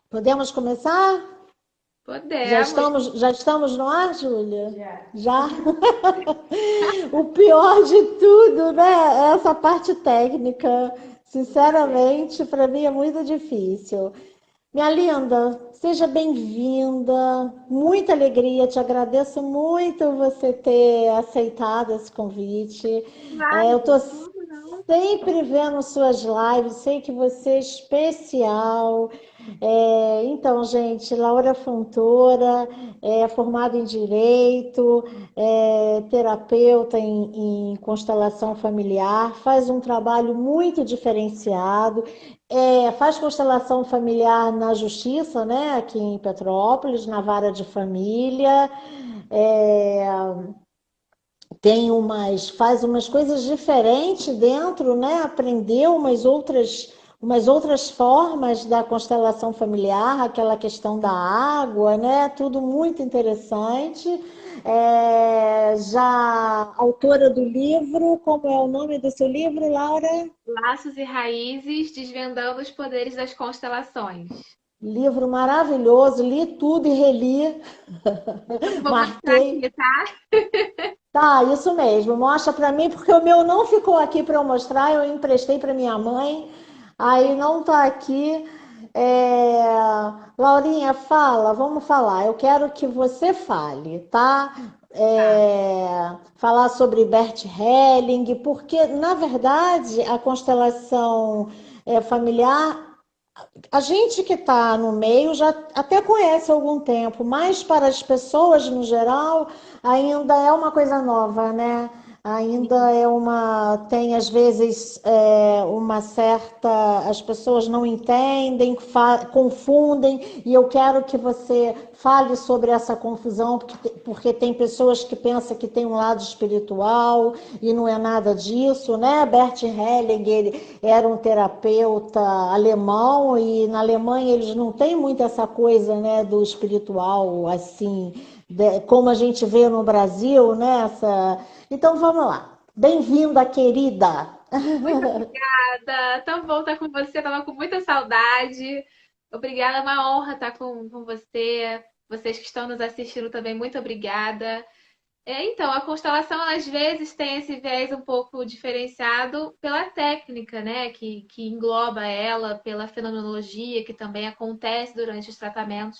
Podemos começar? Podemos. Já estamos no ar, Júlia? Já? O pior de tudo, né? É essa parte técnica. Sinceramente, para mim é muito difícil. Minha linda, seja bem-vinda. Muita alegria, te agradeço muito você ter aceitado esse convite. Nada, Eu estou tudo não. sempre vendo suas lives, sei que você é especial. Então, gente, Laura Fontoura é formada em Direito, é terapeuta em constelação familiar, faz um trabalho muito diferenciado, faz constelação familiar na Justiça, né, aqui em Petrópolis, na Vara de Família, é, faz umas coisas diferentes dentro, né? Aprendeu umas outras formas da constelação familiar, aquela questão da água, né? Tudo muito interessante. Já autora do livro, como é o nome do seu livro, Laura? Laços e raízes, desvendando os poderes das constelações. Livro maravilhoso, li tudo e reli, Depois eu vou mostrar marquei. aqui, tá? Tá, isso mesmo. Mostra para mim, porque o meu não ficou aqui para eu mostrar, eu emprestei para minha mãe, aí não tá aqui. É, Laurinha, fala, vamos falar. Eu quero que você fale, tá? Tá. Falar sobre Bert Helling, porque, na verdade, a constelação familiar a gente que está no meio já até conhece há algum tempo, mas para as pessoas no geral ainda é uma coisa nova, né? Ainda é tem às vezes uma certa, as pessoas não entendem, confundem, e eu quero que você fale sobre essa confusão, porque tem pessoas que pensam que tem um lado espiritual e não é nada disso, né? Bert Helling, ele era um terapeuta alemão e na Alemanha eles não têm muito essa coisa, né, do espiritual assim, como a gente vê no Brasil, né? Então vamos lá. Bem-vinda, querida. Muito obrigada. Tão bom estar com você. Tava com muita saudade. Obrigada, é uma honra estar com você. Vocês que estão nos assistindo também, muito obrigada. Então, a constelação às vezes tem esse viés um pouco diferenciado pela técnica, né? Que engloba ela, pela fenomenologia que também acontece durante os tratamentos,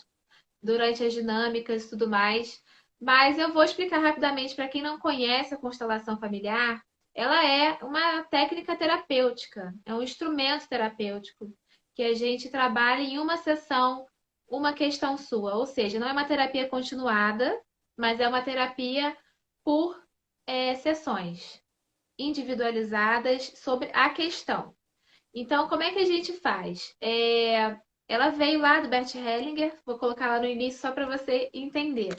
durante as dinâmicas e tudo mais. Mas eu vou explicar rapidamente para quem não conhece a constelação familiar. Ela é uma técnica terapêutica, é um instrumento terapêutico que a gente trabalha em uma sessão, uma questão sua. Ou seja, não é uma terapia continuada, mas é uma terapia por sessões individualizadas sobre a questão. Então, como é que a gente faz? Ela veio lá do Bert Hellinger, vou colocar lá no início só para você entender.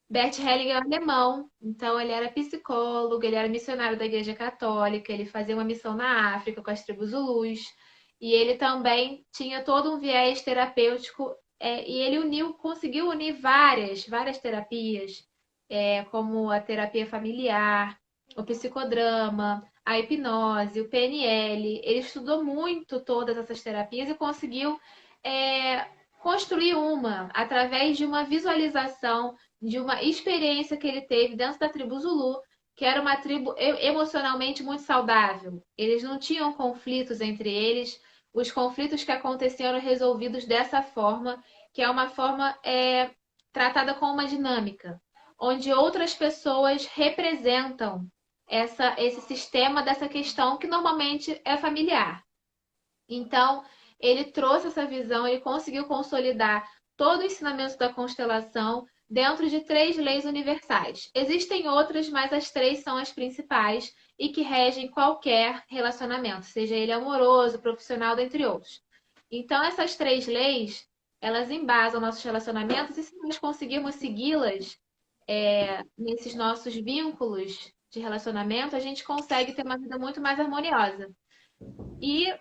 Bert Hellinger é alemão, então ele era psicólogo, ele era missionário da Igreja Católica, ele fazia uma missão na África com as tribos Zulus, e ele também tinha todo um viés terapêutico, e ele conseguiu unir várias terapias, como a terapia familiar, o psicodrama, a hipnose, o PNL. Ele estudou muito todas essas terapias e conseguiu é, construir uma através de uma visualização de uma experiência que ele teve dentro da tribo Zulu, que era uma tribo emocionalmente muito saudável. Eles não tinham conflitos entre eles. Os conflitos que aconteciam eram resolvidos dessa forma, que é uma forma tratada como uma dinâmica, onde outras pessoas representam esse sistema dessa questão que normalmente é familiar. Então, ele trouxe essa visão, ele conseguiu consolidar todo o ensinamento da constelação dentro de três leis universais. Existem outras, mas as três são as principais e que regem qualquer relacionamento, seja ele amoroso, profissional, dentre outros. Então, essas três leis, elas embasam nossos relacionamentos e se nós conseguirmos segui-las nesses nossos vínculos de relacionamento, a gente consegue ter uma vida muito mais harmoniosa. E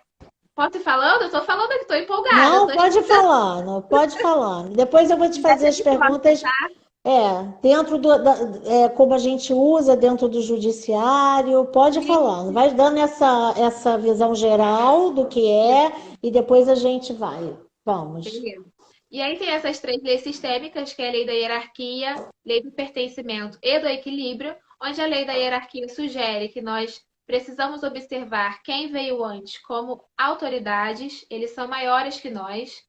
posso ir falando? Eu tô falando aqui, tô empolgada. Não, pode ir falando, pode ir falando. Depois eu vou te fazer as perguntas dentro como a gente usa dentro do judiciário, pode ir falando. Vai dando essa visão geral do que é e depois a gente vai. Vamos. Beleza. E aí tem essas três leis sistêmicas, que é a lei da hierarquia, lei do pertencimento e do equilíbrio, onde a lei da hierarquia sugere que nós precisamos observar quem veio antes como autoridades, eles são maiores que nós.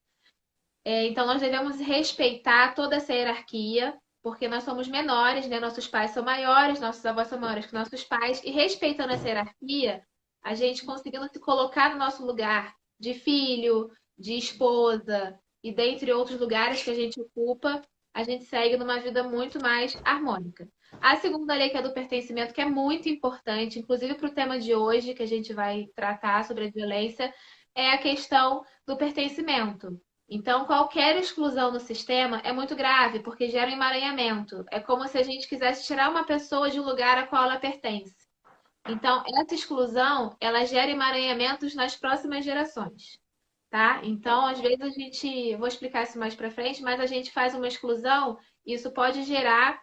Então nós devemos respeitar toda essa hierarquia, porque nós somos menores, né? Nossos pais são maiores, nossos avós são maiores que nossos pais, e respeitando essa hierarquia, a gente conseguindo se colocar no nosso lugar de filho, de esposa e dentre outros lugares que a gente ocupa, a gente segue numa vida muito mais harmônica. A segunda lei, que é do pertencimento, que é muito importante, inclusive para o tema de hoje, que a gente vai tratar sobre a violência, é a questão do pertencimento. Então, qualquer exclusão no sistema é muito grave, porque gera um emaranhamento. É como se a gente quisesse tirar uma pessoa de um lugar a qual ela pertence. Então, essa exclusão, ela gera emaranhamentos nas próximas gerações, tá? Então, às vezes a gente, vou explicar isso mais para frente, mas a gente faz uma exclusão, e isso pode gerar,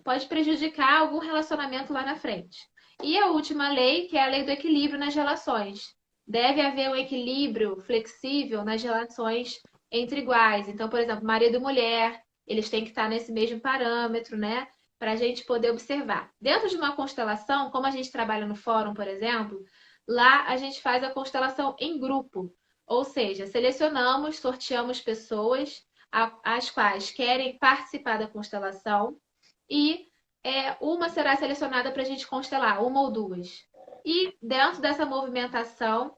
pode prejudicar algum relacionamento lá na frente. E a última lei, que é a lei do equilíbrio nas relações. Deve haver um equilíbrio flexível nas relações entre iguais. Então, por exemplo, marido e mulher, eles têm que estar nesse mesmo parâmetro, né? Para a gente poder observar. Dentro de uma constelação, como a gente trabalha no fórum, por exemplo, lá a gente faz a constelação em grupo. Ou seja, selecionamos, sorteamos pessoas as quais querem participar da constelação e uma será selecionada para a gente constelar, uma ou duas. E dentro dessa movimentação,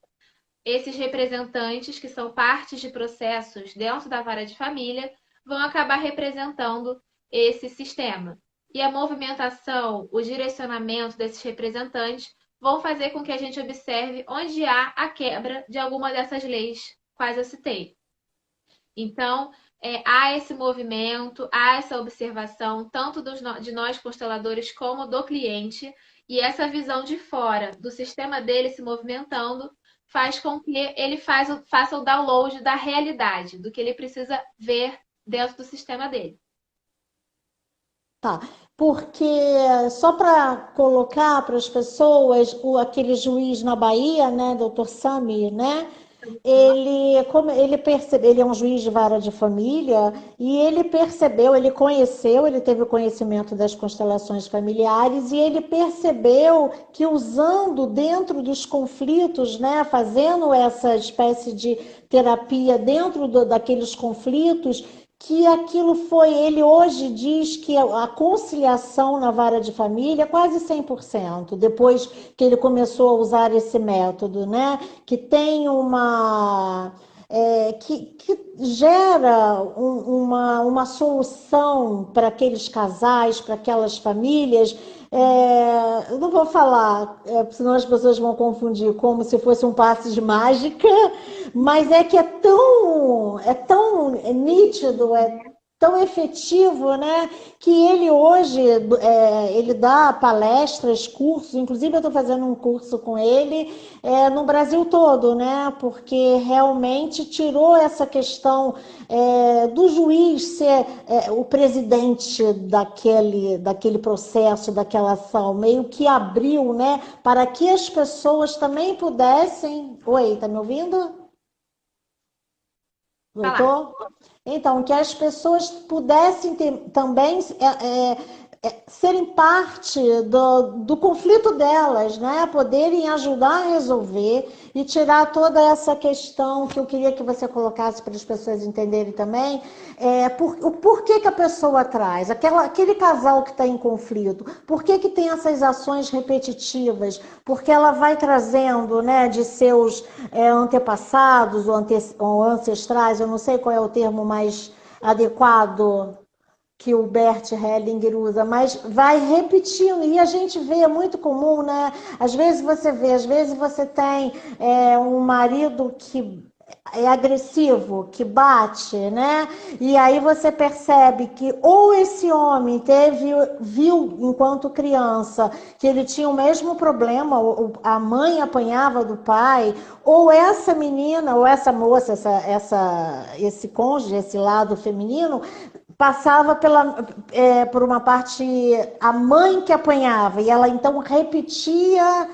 esses representantes, que são partes de processos dentro da vara de família, vão acabar representando esse sistema. E a movimentação, o direcionamento desses representantes vão fazer com que a gente observe onde há a quebra de alguma dessas leis quais eu citei. Então, há esse movimento, há essa observação, tanto de nós consteladores como do cliente, e essa visão de fora do sistema dele se movimentando faz com que ele faça o download da realidade, do que ele precisa ver dentro do sistema dele. Tá, porque só para colocar para as pessoas, aquele juiz na Bahia, né, doutor Sami, né? Ele percebe, ele é um juiz de vara de família e ele percebeu, ele conheceu, ele teve o conhecimento das constelações familiares e ele percebeu que usando dentro dos conflitos, né, fazendo essa espécie de terapia dentro daqueles conflitos, que aquilo foi, ele hoje diz que a conciliação na vara de família é quase 100%, depois que ele começou a usar esse método, né? Que tem que gera uma solução para aqueles casais, para aquelas famílias. Eu não vou falar, senão as pessoas vão confundir como se fosse um passe de mágica, mas é que é tão nítido, tão efetivo, né? Que ele hoje ele dá palestras, cursos, inclusive eu estou fazendo um curso com ele no Brasil todo, né? Porque realmente tirou essa questão do juiz ser o presidente daquele processo, daquela ação, meio que abriu, né? Para que as pessoas também pudessem. Oi, tá me ouvindo? Falar. Voltou? Então, que as pessoas pudessem também serem parte do conflito delas, né? Poderem ajudar a resolver e tirar toda essa questão que eu queria que você colocasse para as pessoas entenderem também, o porquê que a pessoa traz, aquele casal que está em conflito, por que tem essas ações repetitivas, porque ela vai trazendo, né, de seus antepassados ou ancestrais, eu não sei qual é o termo mais adequado que o Bert Hellinger usa, mas vai repetindo, e a gente vê, é muito comum, né? Às vezes você tem um marido que é agressivo, que bate, né? E aí você percebe que ou esse homem viu enquanto criança que ele tinha o mesmo problema, a mãe apanhava do pai, ou essa menina, ou essa moça, esse cônjuge, esse lado feminino, passava por uma parte a mãe que apanhava, e ela então repetia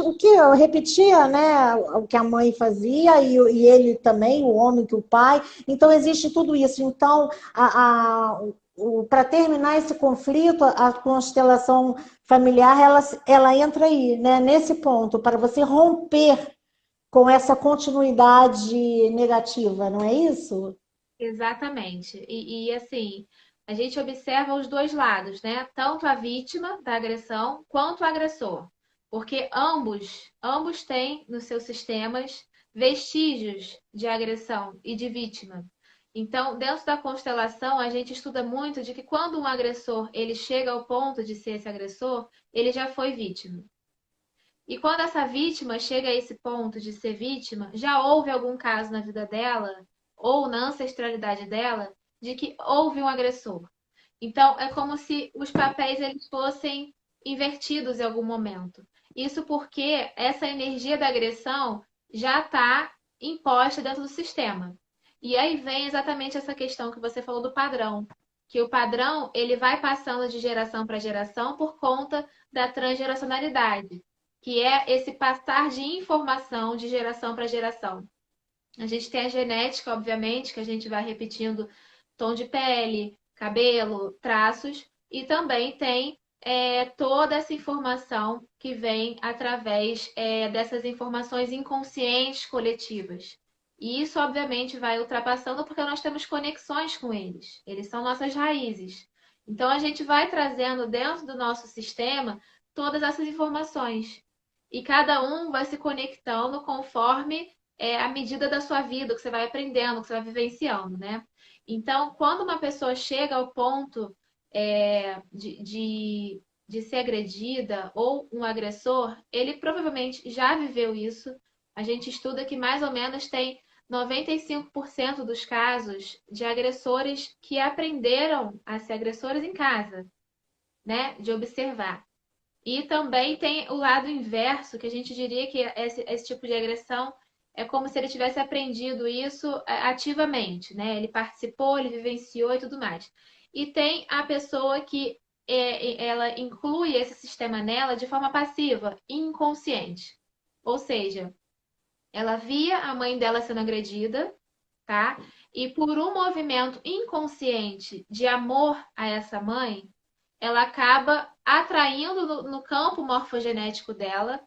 o que eu repetia, né? O que a mãe fazia e ele também, o homem que o pai. Então, existe tudo isso. Então, para terminar esse conflito, a constelação familiar, ela entra aí, né? Nesse ponto, para você romper com essa continuidade negativa, não é isso? Exatamente. Assim, a gente observa os dois lados, né? Tanto a vítima da agressão quanto o agressor. Porque ambos têm nos seus sistemas vestígios de agressão e de vítima. Então, dentro da constelação, a gente estuda muito de que quando um agressor ele chega ao ponto de ser esse agressor, ele já foi vítima. E quando essa vítima chega a esse ponto de ser vítima, já houve algum caso na vida dela ou na ancestralidade dela de que houve um agressor. Então, é como se os papéis eles fossem invertidos em algum momento. Isso porque essa energia da agressão já está imposta dentro do sistema. E aí vem exatamente essa questão que você falou do padrão, que o padrão ele vai passando de geração para geração por conta da transgeracionalidade, que é esse passar de informação de geração para geração. A gente tem a genética, obviamente, que a gente vai repetindo tom de pele, cabelo, traços, e também tem toda essa informação que vem através dessas informações inconscientes coletivas. E isso, obviamente, vai ultrapassando porque nós temos conexões com eles. Eles são nossas raízes. Então, a gente vai trazendo dentro do nosso sistema todas essas informações. E cada um vai se conectando conforme a medida da sua vida, que você vai aprendendo, que você vai vivenciando, né? Então, quando uma pessoa chega ao ponto de ser agredida ou um agressor, ele provavelmente já viveu isso. A gente estuda que mais ou menos tem 95% dos casos de agressores que aprenderam a ser agressores em casa, né? De observar. E também tem o lado inverso, que a gente diria que esse tipo de agressão é como se ele tivesse aprendido isso ativamente, né? Ele participou, ele vivenciou e tudo mais. E tem a pessoa que ela inclui esse sistema nela de forma passiva, inconsciente. Ou seja, ela via a mãe dela sendo agredida, tá? E por um movimento inconsciente de amor a essa mãe, ela acaba atraindo no campo morfogenético dela.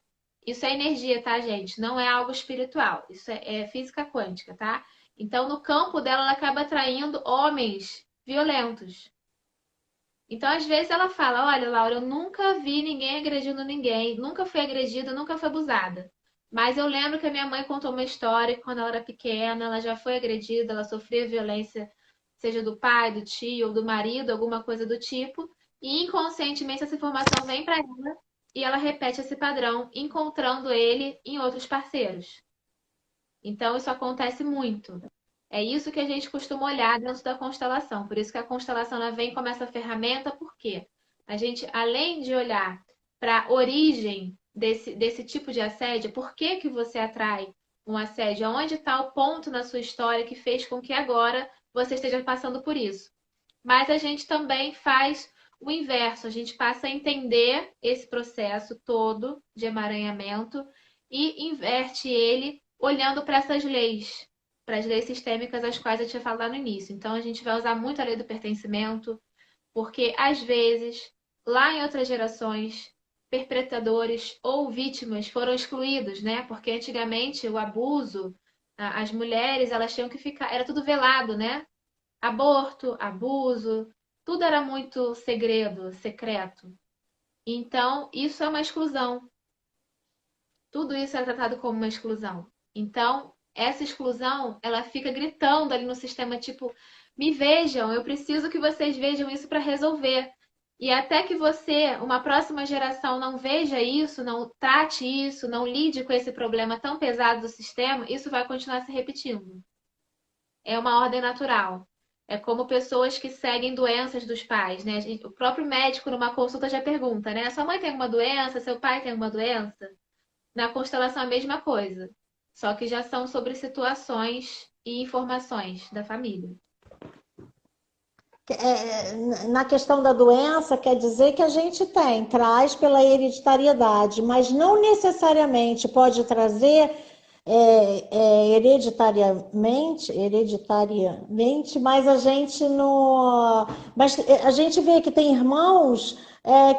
Isso é energia, tá, gente? Não é algo espiritual. Isso é física quântica, tá? Então, no campo dela, ela acaba atraindo homens violentos. Então, às vezes, ela fala: Olha, Laura, eu nunca vi ninguém agredindo ninguém, nunca fui agredida, nunca fui abusada. Mas eu lembro que a minha mãe contou uma história que quando ela era pequena, ela já foi agredida, ela sofria violência, seja do pai, do tio ou do marido, alguma coisa do tipo. E inconscientemente essa informação vem para ela e ela repete esse padrão, encontrando ele em outros parceiros. Então, isso acontece muito. É isso que a gente costuma olhar dentro da constelação. Por isso que a constelação ela vem como essa ferramenta, porque a gente, além de olhar para a origem desse tipo de assédio, por que que você atrai um assédio? Onde está o ponto na sua história que fez com que agora você esteja passando por isso? Mas a gente também faz o inverso, a gente passa a entender esse processo todo de emaranhamento e inverte ele olhando para essas leis, para as leis sistêmicas às quais eu tinha falado no início. Então a gente vai usar muito a lei do pertencimento, porque às vezes, lá em outras gerações, perpetradores ou vítimas foram excluídos, né? Porque antigamente o abuso, as mulheres, elas tinham que ficar, era tudo velado, né? Aborto, abuso, tudo era muito segredo, secreto. Então, isso é uma exclusão. Tudo isso é tratado como uma exclusão. Então, essa exclusão, ela fica gritando ali no sistema, tipo, me vejam, eu preciso que vocês vejam isso para resolver. E até que você, uma próxima geração, não veja isso, não trate isso, não lide com esse problema tão pesado do sistema, isso vai continuar se repetindo. É uma ordem natural. É como pessoas que seguem doenças dos pais, né? O próprio médico, numa consulta, já pergunta, né? Sua mãe tem alguma doença? Seu pai tem alguma doença? Na constelação, a mesma coisa. Só que já são sobre situações e informações da família. na questão da doença, quer dizer que a gente traz pela hereditariedade, mas não necessariamente pode trazer hereditariamente, mas a gente não. Mas a gente vê que tem irmãos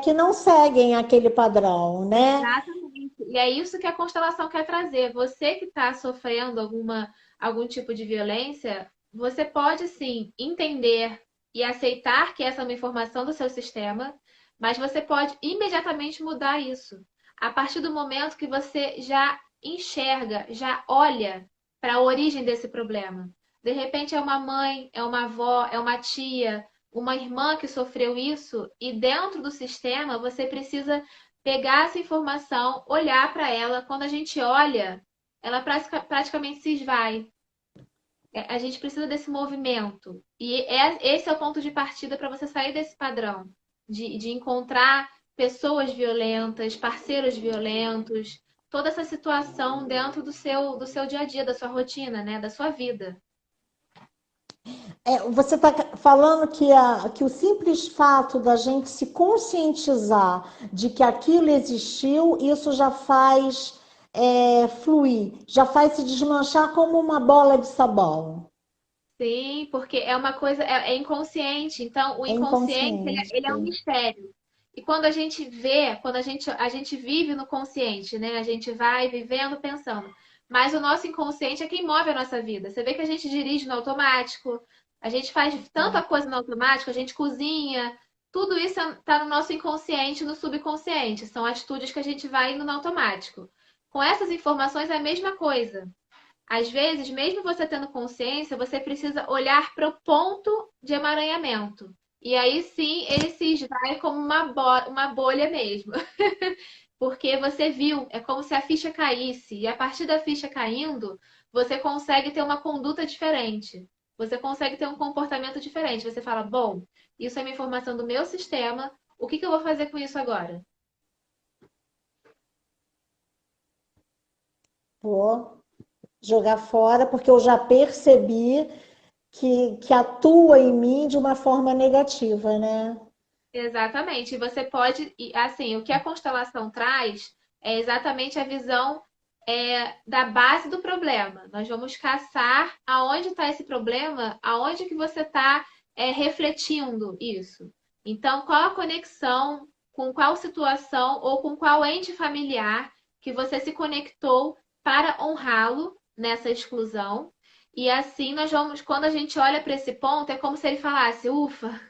que não seguem aquele padrão, né? Exatamente. E é isso que a constelação quer trazer. Você que está sofrendo algum tipo de violência, você pode sim entender e aceitar que essa é uma informação do seu sistema, mas você pode imediatamente mudar isso. A partir do momento que você já enxerga, já olha para a origem desse problema. De repente é uma mãe, é uma avó, é uma tia, uma irmã que sofreu isso, e dentro do sistema você precisa pegar essa informação, olhar para ela. Quando a gente olha, ela praticamente se esvai. A gente precisa desse movimento. E esse é o ponto de partida para você sair desse padrão de encontrar pessoas violentas, parceiros violentos, toda essa situação dentro do seu dia a dia, da sua rotina, né? Da sua vida. Você está falando que o simples fato da gente se conscientizar de que aquilo existiu, isso já faz fluir, já faz se desmanchar como uma bola de sabão. Sim, porque é uma coisa, é inconsciente. Então, o É inconsciente, inconsciente. ele é um mistério. E quando a gente vê, quando a gente vive no consciente, né? A gente vai vivendo, pensando. Mas o nosso inconsciente é quem move a nossa vida. Você vê que a gente dirige no automático, a gente faz tanta coisa no automático, a gente cozinha. Tudo isso está no nosso inconsciente, no subconsciente. São atitudes que a gente vai indo no automático. Com essas informações é a mesma coisa. Às vezes, mesmo você tendo consciência, você precisa olhar para o ponto de emaranhamento. E aí sim ele se esvai como uma bolha mesmo. Porque você viu, é como se a ficha caísse. E a partir da ficha caindo, você consegue ter uma conduta diferente. Você consegue ter um comportamento diferente. Você fala, bom, isso é uma informação do meu sistema. O que eu vou fazer com isso agora? Vou jogar fora, porque eu já percebi que atua em mim de uma forma negativa, né? Exatamente. E você pode, assim, o que a constelação traz é exatamente a visão da base do problema. Nós vamos caçar aonde está esse problema, aonde que você está refletindo isso. Então, qual a conexão, com qual situação ou com qual ente familiar que você se conectou para honrá-lo nessa exclusão. E assim nós vamos, quando a gente olha para esse ponto, é como se ele falasse, ufa.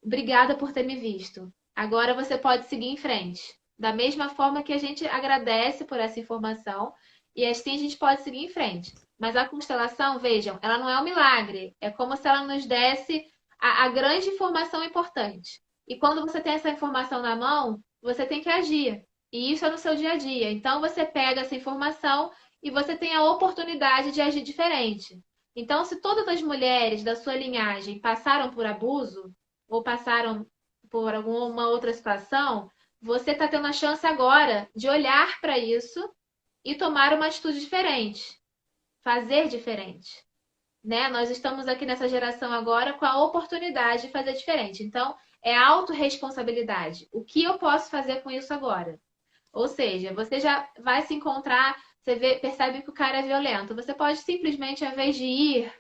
Obrigada por ter me visto. Agora você pode seguir em frente. Da mesma forma que a gente agradece por essa informação e assim a gente pode seguir em frente. Mas a constelação, vejam, ela não é um milagre. É como se ela nos desse a grande informação importante. E quando você tem essa informação na mão, você tem que agir. E isso é no seu dia a dia. Então você pega essa informação e você tem a oportunidade de agir diferente. Então, se todas as mulheres da sua linhagem passaram por abuso, ou passaram por alguma outra situação, você está tendo a chance agora de olhar para isso e tomar uma atitude diferente, fazer diferente. Né? Nós estamos aqui nessa geração agora com a oportunidade de fazer diferente. Então, é autorresponsabilidade. O que eu posso fazer com isso agora? Ou seja, você já vai se encontrar, percebe que o cara é violento. Você pode simplesmente, ao invés de ir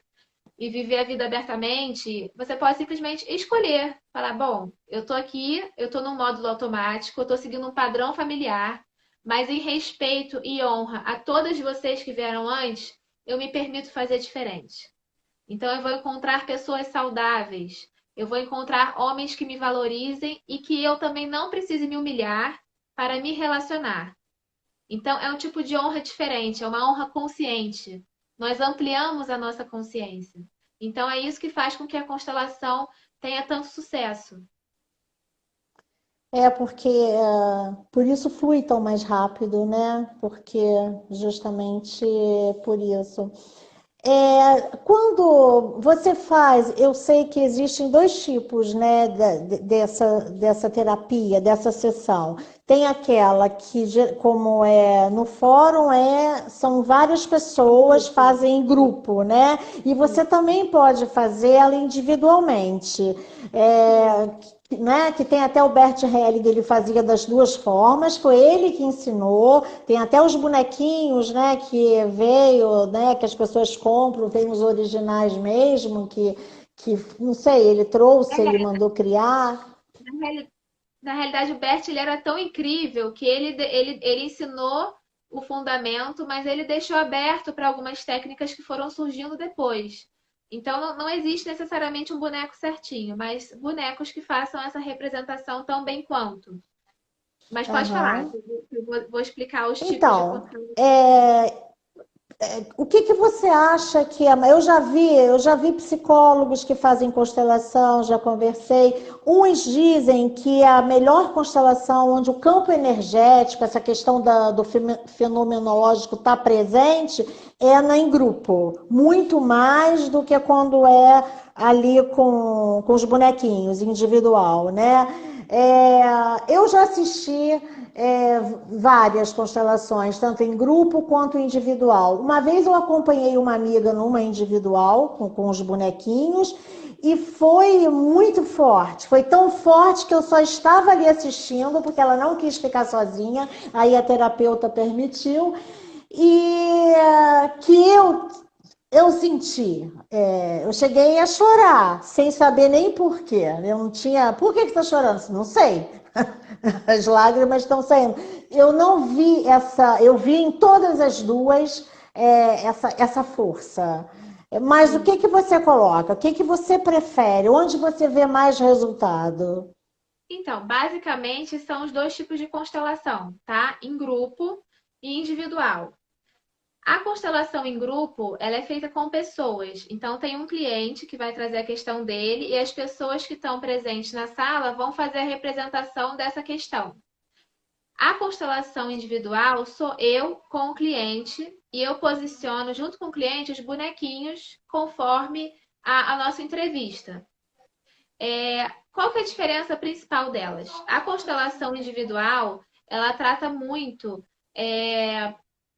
e viver a vida abertamente, você pode simplesmente escolher. Falar, bom, eu tô aqui, eu tô no módulo automático, eu tô seguindo um padrão familiar, mas em respeito e honra a todas vocês que vieram antes, eu me permito fazer diferente. Então eu vou encontrar pessoas saudáveis, eu vou encontrar homens que me valorizem e que eu também não precise me humilhar para me relacionar. Então é um tipo de honra diferente, é uma honra consciente. Nós ampliamos a nossa consciência. Então é isso que faz com que a constelação tenha tanto sucesso. Porque por isso flui tão mais rápido, né? Porque justamente por isso. Quando você faz, eu sei que existem dois tipos, né, dessa terapia, dessa sessão. Tem aquela que, como é no fórum, são várias pessoas, fazem em grupo, né? E você também pode fazer ela individualmente. É, né, que tem até o Bert Helling, ele fazia das duas formas, foi ele que ensinou, tem até os bonequinhos, né, que veio, né, que as pessoas compram, tem os originais mesmo, que não sei, ele trouxe, ele mandou criar. Na reali- Na realidade, o Bert ele era tão incrível que ele ensinou o fundamento, mas ele deixou aberto para algumas técnicas que foram surgindo depois. Então, não existe necessariamente um boneco certinho, mas bonecos que façam essa representação tão bem quanto. Mas pode falar, Aham. vou explicar os tipos de Então, constelação. o que que você acha que é? Eu já vi psicólogos que fazem constelação, já conversei. Uns dizem que a melhor constelação, onde o campo energético, essa questão do fenomenológico está presente, é em grupo, muito mais do que quando é ali com os bonequinhos, individual, né? Eu já assisti várias constelações, tanto em grupo quanto individual. Uma vez eu acompanhei uma amiga numa individual, com os bonequinhos, e foi muito forte. Foi tão forte que eu só estava ali assistindo, porque ela não quis ficar sozinha, aí a terapeuta permitiu, e que eu senti, eu cheguei a chorar, sem saber nem por quê. Eu não tinha. Por que está chorando? Não sei. As lágrimas estão saindo. Eu não vi essa. Eu vi em todas as duas essa força. Mas o Sim. que que você coloca? O que que você prefere? Onde você vê mais resultado? Então, basicamente são os dois tipos de constelação, tá? Em grupo e individual. A constelação em grupo, ela é feita com pessoas. Então, tem um cliente que vai trazer a questão dele e as pessoas que estão presentes na sala vão fazer a representação dessa questão. A constelação individual sou eu com o cliente e eu posiciono junto com o cliente os bonequinhos conforme a nossa entrevista. Qual que é a diferença principal delas? A constelação individual, ela trata muito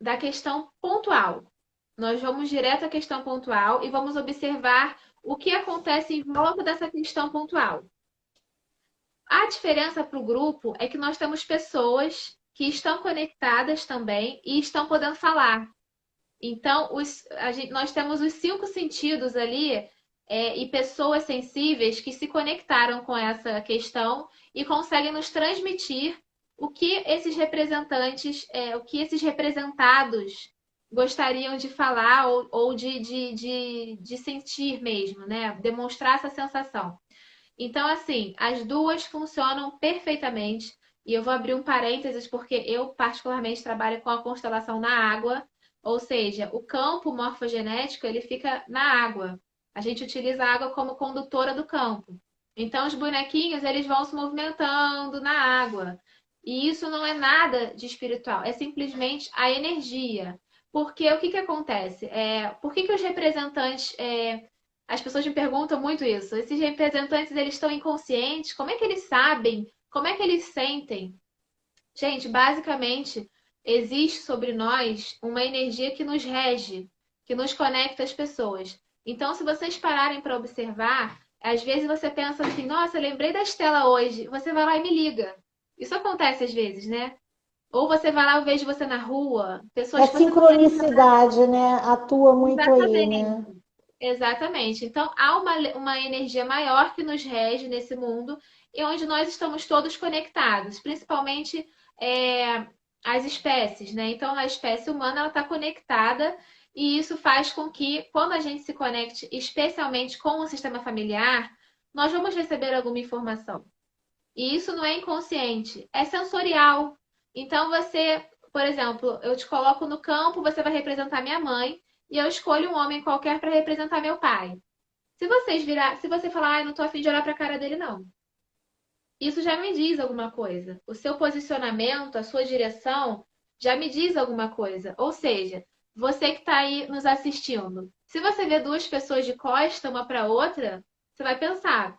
da questão pontual. Nós vamos direto à questão pontual e vamos observar o que acontece em volta dessa questão pontual. A diferença para o grupo é que nós temos pessoas que estão conectadas também e estão podendo falar. Então, nós temos os cinco sentidos ali e pessoas sensíveis que se conectaram com essa questão e conseguem nos transmitir o que esses representantes, o que esses representados gostariam de falar ou de sentir mesmo, né? Demonstrar essa sensação. Então, assim, as duas funcionam perfeitamente. E eu vou abrir um parênteses porque eu, particularmente, trabalho com a constelação na água, ou seja, o campo morfogenético ele fica na água. A gente utiliza a água como condutora do campo. Então, os bonequinhos eles vão se movimentando na água. E isso não é nada de espiritual, é simplesmente a energia. Porque o que que acontece? Por que que os representantes as pessoas me perguntam muito isso. Esses representantes, eles estão inconscientes? Como é que eles sabem? Como é que eles sentem? Gente, basicamente, existe sobre nós uma energia que nos rege, que nos conecta às pessoas. Então, se vocês pararem para observar, às vezes você pensa assim, nossa, eu lembrei da Estela hoje. Você vai lá e me liga. Isso acontece às vezes, né? Ou você vai lá, eu vejo você na rua, É pessoas que você não lembra. sincronicidade, né? Atua muito aí, Exatamente. né? Exatamente. Então, há uma energia maior que nos rege nesse mundo e onde nós estamos todos conectados, principalmente as espécies, né? Então, a espécie humana ela está conectada e isso faz com que, quando a gente se conecte, especialmente com o sistema familiar, nós vamos receber alguma informação. E isso não é inconsciente, é sensorial. Então, você, por exemplo, eu te coloco no campo, você vai representar minha mãe e eu escolho um homem qualquer para representar meu pai. Se você falar, não tô afim de olhar para a cara dele, não. Isso já me diz alguma coisa. O seu posicionamento, a sua direção, já me diz alguma coisa. Ou seja, você que está aí nos assistindo, se você vê duas pessoas de costa uma para outra, você vai pensar,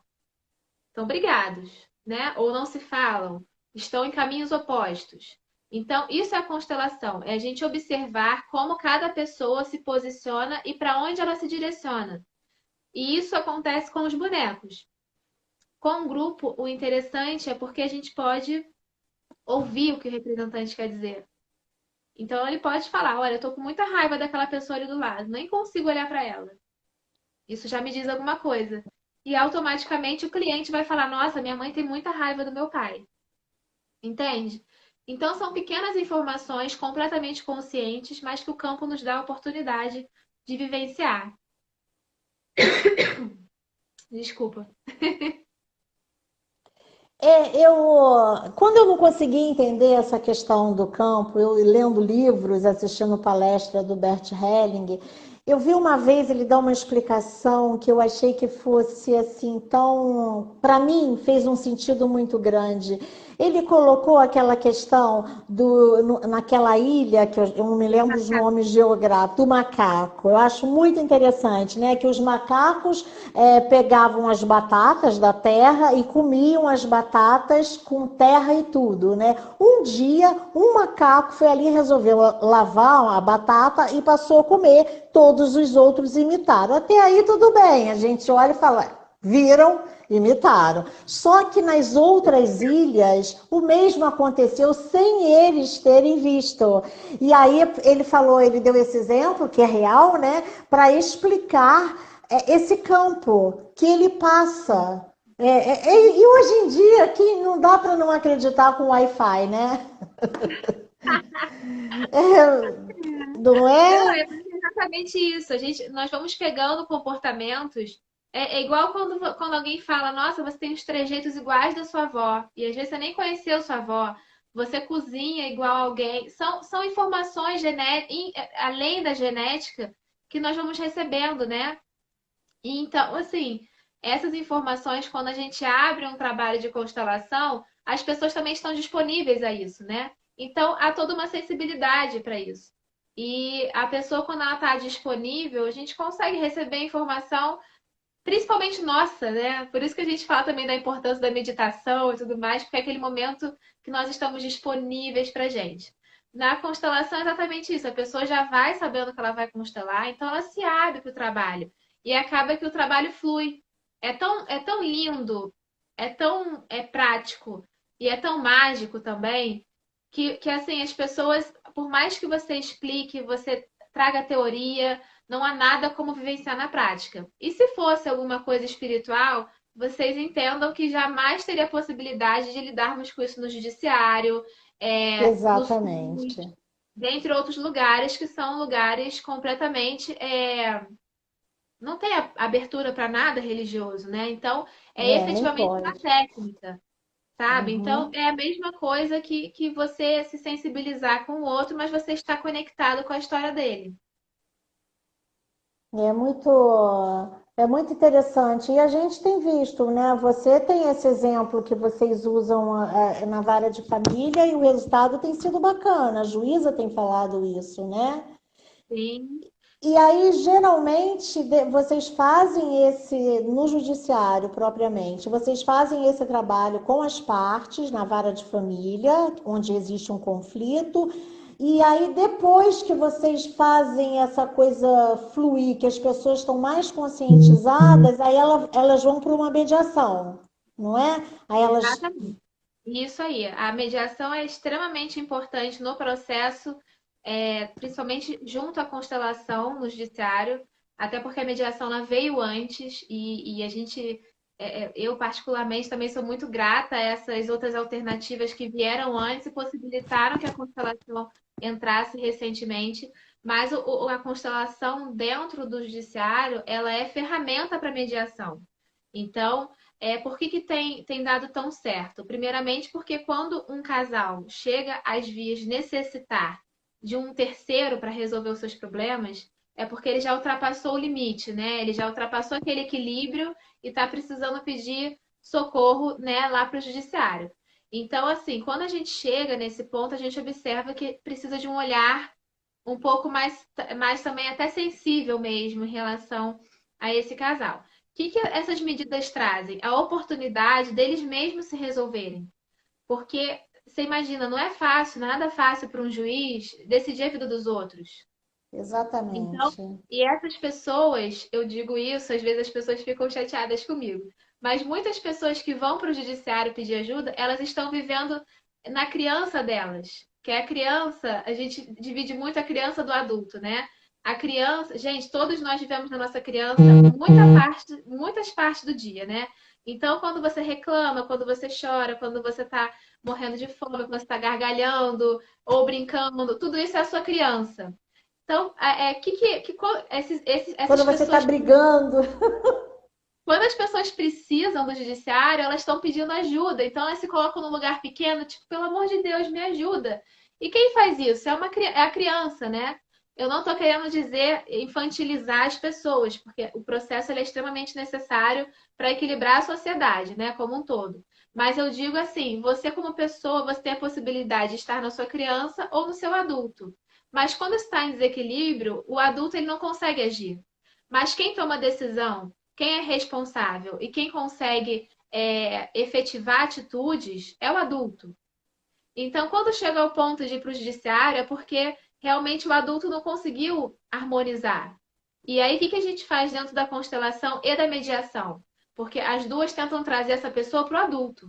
estão brigados, né? Ou não se falam, estão em caminhos opostos. Então, isso é a constelação, é a gente observar como cada pessoa se posiciona e para onde ela se direciona. E isso acontece com os bonecos. Com o grupo, o interessante é porque a gente pode ouvir o que o representante quer dizer. Então, ele pode falar: olha, eu tô com muita raiva daquela pessoa ali do lado, nem consigo olhar para ela. Isso já me diz alguma coisa. E automaticamente o cliente vai falar: nossa, minha mãe tem muita raiva do meu pai. Entende? Então, são pequenas informações completamente conscientes, mas que o campo nos dá a oportunidade de vivenciar. Desculpa. Quando eu não consegui entender essa questão do campo, eu lendo livros, assistindo palestra do Bert Helling, eu vi uma vez ele dar uma explicação que eu achei que fosse assim tão, para mim, fez um sentido muito grande. Ele colocou aquela questão naquela ilha, que eu não me lembro os nomes geográficos, do macaco. Eu acho muito interessante, né? Que os macacos pegavam as batatas da terra e comiam as batatas com terra e tudo, né? Um dia, um macaco foi ali e resolveu lavar a batata e passou a comer. Todos os outros imitaram. Até aí tudo bem, a gente olha e fala, viram, imitaram. Só que nas outras ilhas, o mesmo aconteceu sem eles terem visto. E aí ele falou, ele deu esse exemplo, que é real, né? Para explicar esse campo que ele passa. E hoje em dia, que não dá para não acreditar com Wi-Fi, né? Não Não, é? é exatamente isso. Nós vamos pegando comportamentos. É igual quando alguém fala: nossa, você tem os trejeitos iguais da sua avó. E às vezes você nem conheceu sua avó. Você cozinha igual a alguém. São informações além da genética que nós vamos recebendo, né? E então, assim, essas informações, quando a gente abre um trabalho de constelação, as pessoas também estão disponíveis a isso, né? Então, há toda uma sensibilidade para isso. E a pessoa, quando ela está disponível, a gente consegue receber informação, principalmente nossa, né? Por isso que a gente fala também da importância da meditação e tudo mais, porque é aquele momento que nós estamos disponíveis para gente. Na constelação é exatamente isso. A pessoa já vai sabendo que ela vai constelar, então ela se abre para o trabalho. E acaba que o trabalho flui. É tão lindo, é prático e é tão mágico também, que assim, as pessoas, por mais que você explique, você traga teoria, não há nada como vivenciar na prática. E se fosse alguma coisa espiritual, vocês entendam que jamais teria possibilidade de lidarmos com isso no judiciário, no SUS, Exatamente. dentre outros lugares que são lugares completamente. Não tem abertura para nada religioso, né? Então, é Nem efetivamente uma pode. técnica, sabe? Então, Uhum. é a mesma coisa que você se sensibilizar com o outro, mas você está conectado com a história dele. É muito, é muito interessante. E a gente tem visto, né? Você tem esse exemplo que vocês usam na vara de família e o resultado tem sido bacana. A juíza tem falado isso, né? Sim. E aí, geralmente, vocês fazem no judiciário propriamente, vocês fazem esse trabalho com as partes na vara de família, onde existe um conflito, e aí depois que vocês fazem essa coisa fluir, que as pessoas estão mais conscientizadas, aí elas vão para uma mediação, não é? Aí elas. Exatamente. Isso aí. A mediação é extremamente importante no processo, principalmente junto à constelação no judiciário, até porque a mediação ela veio antes e a gente, eu particularmente também sou muito grata a essas outras alternativas que vieram antes e possibilitaram que a constelação entrasse recentemente. Mas a constelação dentro do judiciário, ela é ferramenta para mediação. Então, por que tem dado tão certo? Primeiramente, porque quando um casal chega às vias de necessitar de um terceiro para resolver os seus problemas, é porque ele já ultrapassou o limite, né? Ele já ultrapassou aquele equilíbrio e está precisando pedir socorro, né, lá para o judiciário. Então, assim, quando a gente chega nesse ponto, a gente observa que precisa de um olhar um pouco mais também até sensível mesmo em relação a esse casal. O que essas medidas trazem? A oportunidade deles mesmos se resolverem. Porque você imagina, não é fácil, nada fácil para um juiz decidir a vida dos outros. Então, Exatamente. e essas pessoas, eu digo isso, às vezes as pessoas ficam chateadas comigo, mas muitas pessoas que vão para o judiciário pedir ajuda, elas estão vivendo na criança delas, que é a criança, a gente divide muito a criança do adulto, né? A criança, gente, todos nós vivemos na nossa criança muitas partes do dia, né? Então, quando você reclama, quando você chora, quando você está morrendo de fome, quando você está gargalhando ou brincando, tudo isso é a sua criança. Então, essas Quando você está pessoas, brigando, quando as pessoas precisam do judiciário, elas estão pedindo ajuda. Então, elas se colocam num lugar pequeno, tipo, pelo amor de Deus, me ajuda. E quem faz isso? É a criança, né? Eu não estou querendo dizer infantilizar as pessoas, porque o processo ele é extremamente necessário para equilibrar a sociedade, né, como um todo. Mas eu digo assim, você como pessoa, você tem a possibilidade de estar na sua criança ou no seu adulto. Mas quando está em desequilíbrio, o adulto ele não consegue agir. Mas quem toma a decisão, quem é responsável e quem consegue efetivar atitudes é o adulto. Então, quando chega ao ponto de ir para o judiciário, é porque realmente o adulto não conseguiu harmonizar. E aí, o que a gente faz dentro da constelação e da mediação? Porque as duas tentam trazer essa pessoa para o adulto.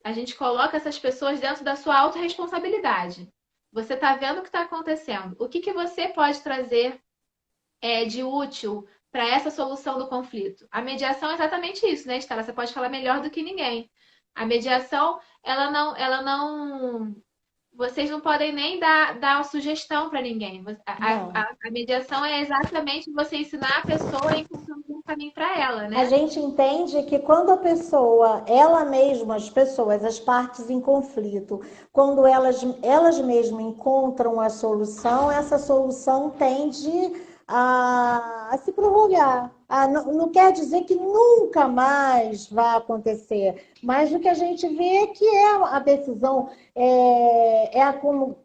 A gente coloca essas pessoas dentro da sua autorresponsabilidade. Você está vendo o que está acontecendo. O que você pode trazer de útil para essa solução do conflito? A mediação é exatamente isso, né, Estela? Você pode falar melhor do que ninguém. A mediação, vocês não podem nem dar sugestão para ninguém. não. A mediação é exatamente você ensinar a pessoa a encontrar um caminho para ela, A né? gente entende que quando a pessoa, ela mesma, as pessoas, as partes em conflito, quando elas mesmas encontram a solução, essa solução tende a se prorrogar. Não quer dizer que nunca mais vai acontecer, mas o que a gente vê é que a decisão, como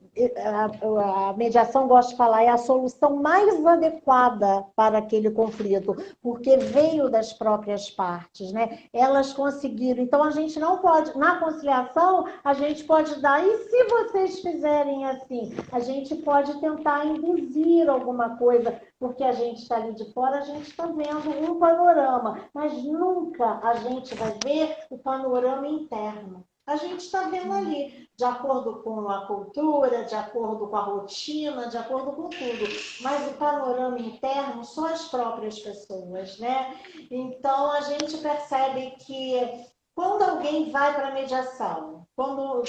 a mediação gosta de falar, é a solução mais adequada para aquele conflito, porque veio das próprias partes, né? Elas conseguiram. Então a gente não pode, na conciliação, a gente pode dar, e se vocês fizerem assim, a gente pode tentar induzir alguma coisa, porque a gente está ali de fora, a gente está vendo um panorama, mas nunca a gente vai ver o panorama interno. A gente está vendo ali, de acordo com a cultura, de acordo com a rotina, de acordo com tudo. Mas o panorama interno são as próprias pessoas, né? Então a gente percebe que quando alguém vai para a mediação, quando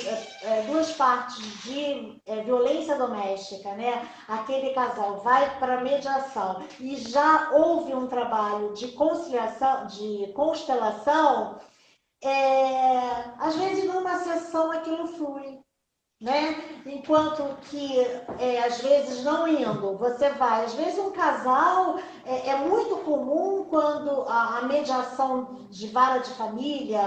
duas partes de violência doméstica, né? Aquele casal vai para a mediação e já houve um trabalho de conciliação, de constelação, às vezes numa sessão aquilo flui, né? Enquanto que, às vezes, não indo, você vai. Às vezes, um casal é muito comum quando a mediação de vara de família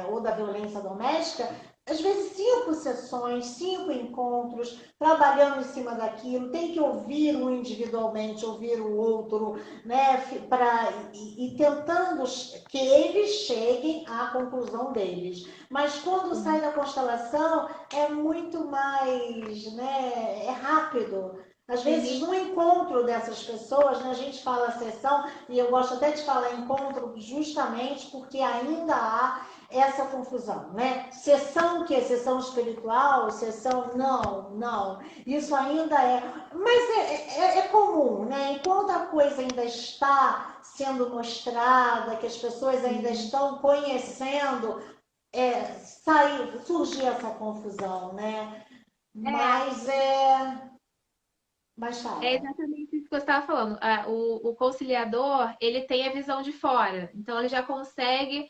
ou da violência doméstica, às vezes 5 sessões, 5 encontros, trabalhando em cima daquilo, tem que ouvir um individualmente, ouvir o outro, né? E tentando que eles cheguem à conclusão deles. Mas quando sai da constelação, é muito mais, né, é rápido. Às vezes, Uhum. no encontro dessas pessoas, né, a gente fala sessão, e eu gosto até de falar encontro justamente porque ainda há essa confusão, né? Sessão que é sessão espiritual, sessão não. Isso ainda é, mas é comum, né? Enquanto a coisa ainda está sendo mostrada, que as pessoas ainda Uhum. estão conhecendo, surgir essa confusão, né? É, Mas mas é fala. exatamente isso que você estava falando. O conciliador, ele tem a visão de fora, então ele já consegue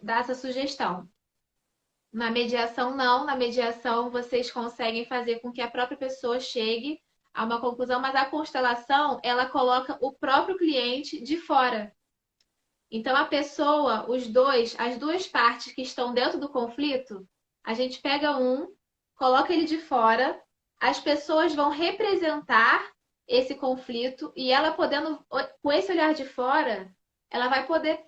dar essa sugestão. Na mediação, não. Na mediação, vocês conseguem fazer com que a própria pessoa chegue a uma conclusão, mas a constelação, ela coloca o próprio cliente de fora. Então, a pessoa, as duas partes que estão dentro do conflito, a gente pega coloca ele de fora, as pessoas vão representar esse conflito e ela podendo, com esse olhar de fora, ela vai poder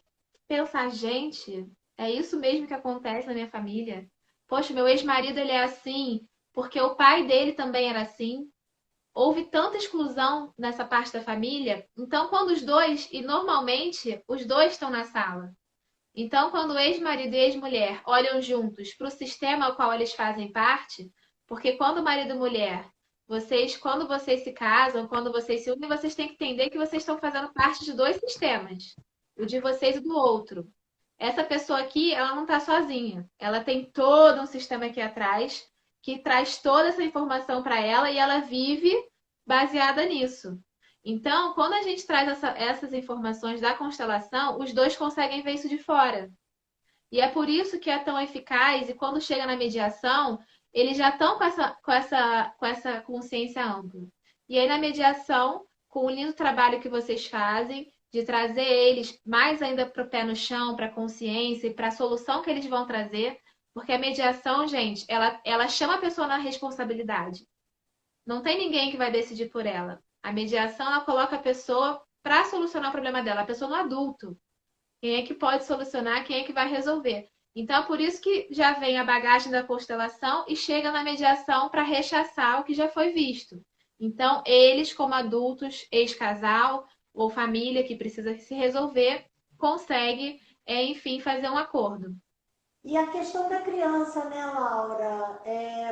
pensar, gente. É isso mesmo que acontece na minha família. Poxa, meu ex-marido ele é assim, porque o pai dele também era assim. Houve tanta exclusão nessa parte da família. Então, quando os dois, e normalmente os dois estão na sala. Então, quando o ex-marido e ex-mulher olham juntos para o sistema ao qual eles fazem parte, porque quando marido e mulher, quando vocês se casam, quando vocês se unem, vocês têm que entender que vocês estão fazendo parte de dois sistemas, o de vocês e do outro. Essa pessoa aqui, ela não está sozinha. Ela tem todo um sistema aqui atrás que traz toda essa informação para ela e ela vive baseada nisso. Então, quando a gente traz essas informações da constelação, os dois conseguem ver isso de fora. E é por isso que é tão eficaz, e quando chega na mediação, eles já estão com essa consciência ampla. E aí, na mediação, com o lindo trabalho que vocês fazem, de trazer eles mais ainda para o pé no chão, para a consciência e para a solução que eles vão trazer, porque a mediação, gente, ela chama a pessoa na responsabilidade. Não tem ninguém que vai decidir por ela. A mediação, ela coloca a pessoa para solucionar o problema dela, a pessoa no adulto. Quem é que pode solucionar, quem é que vai resolver. Então, por isso que já vem a bagagem da constelação e chega na mediação para rechaçar o que já foi visto. Então, eles, como adultos, ex-casal ou família que precisa se resolver, consegue, enfim, fazer um acordo. E a questão da criança, né, Laura?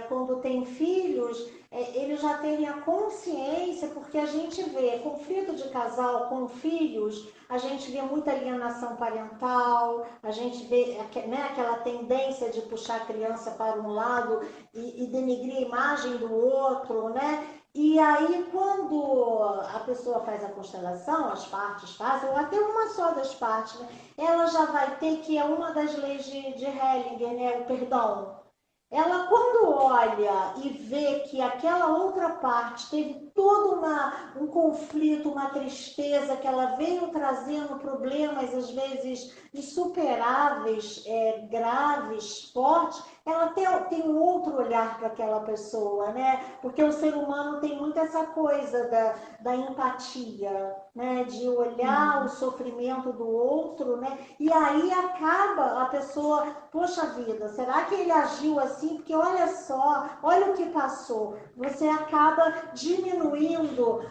Quando tem filhos, eles já terem a consciência, porque a gente vê conflito de casal com filhos, a gente vê muita alienação parental, a gente vê, né, aquela tendência de puxar a criança para um lado e denegrir a imagem do outro, né? E aí, quando a pessoa faz a constelação, as partes fazem, ou até uma só das partes, né? Ela já vai ter, que é uma das leis de Hellinger, né? O perdão. Ela, quando olha e vê que aquela outra parte teve todo um conflito, uma tristeza, que ela veio trazendo problemas, às vezes insuperáveis, graves, fortes, ela tem um outro olhar para aquela pessoa, né? Porque o ser humano tem muito essa coisa da empatia, né? De olhar o Sim. sofrimento do outro, né? E aí acaba a pessoa, poxa vida, será que ele agiu assim? Porque olha só, olha o que passou. Você acaba diminuindo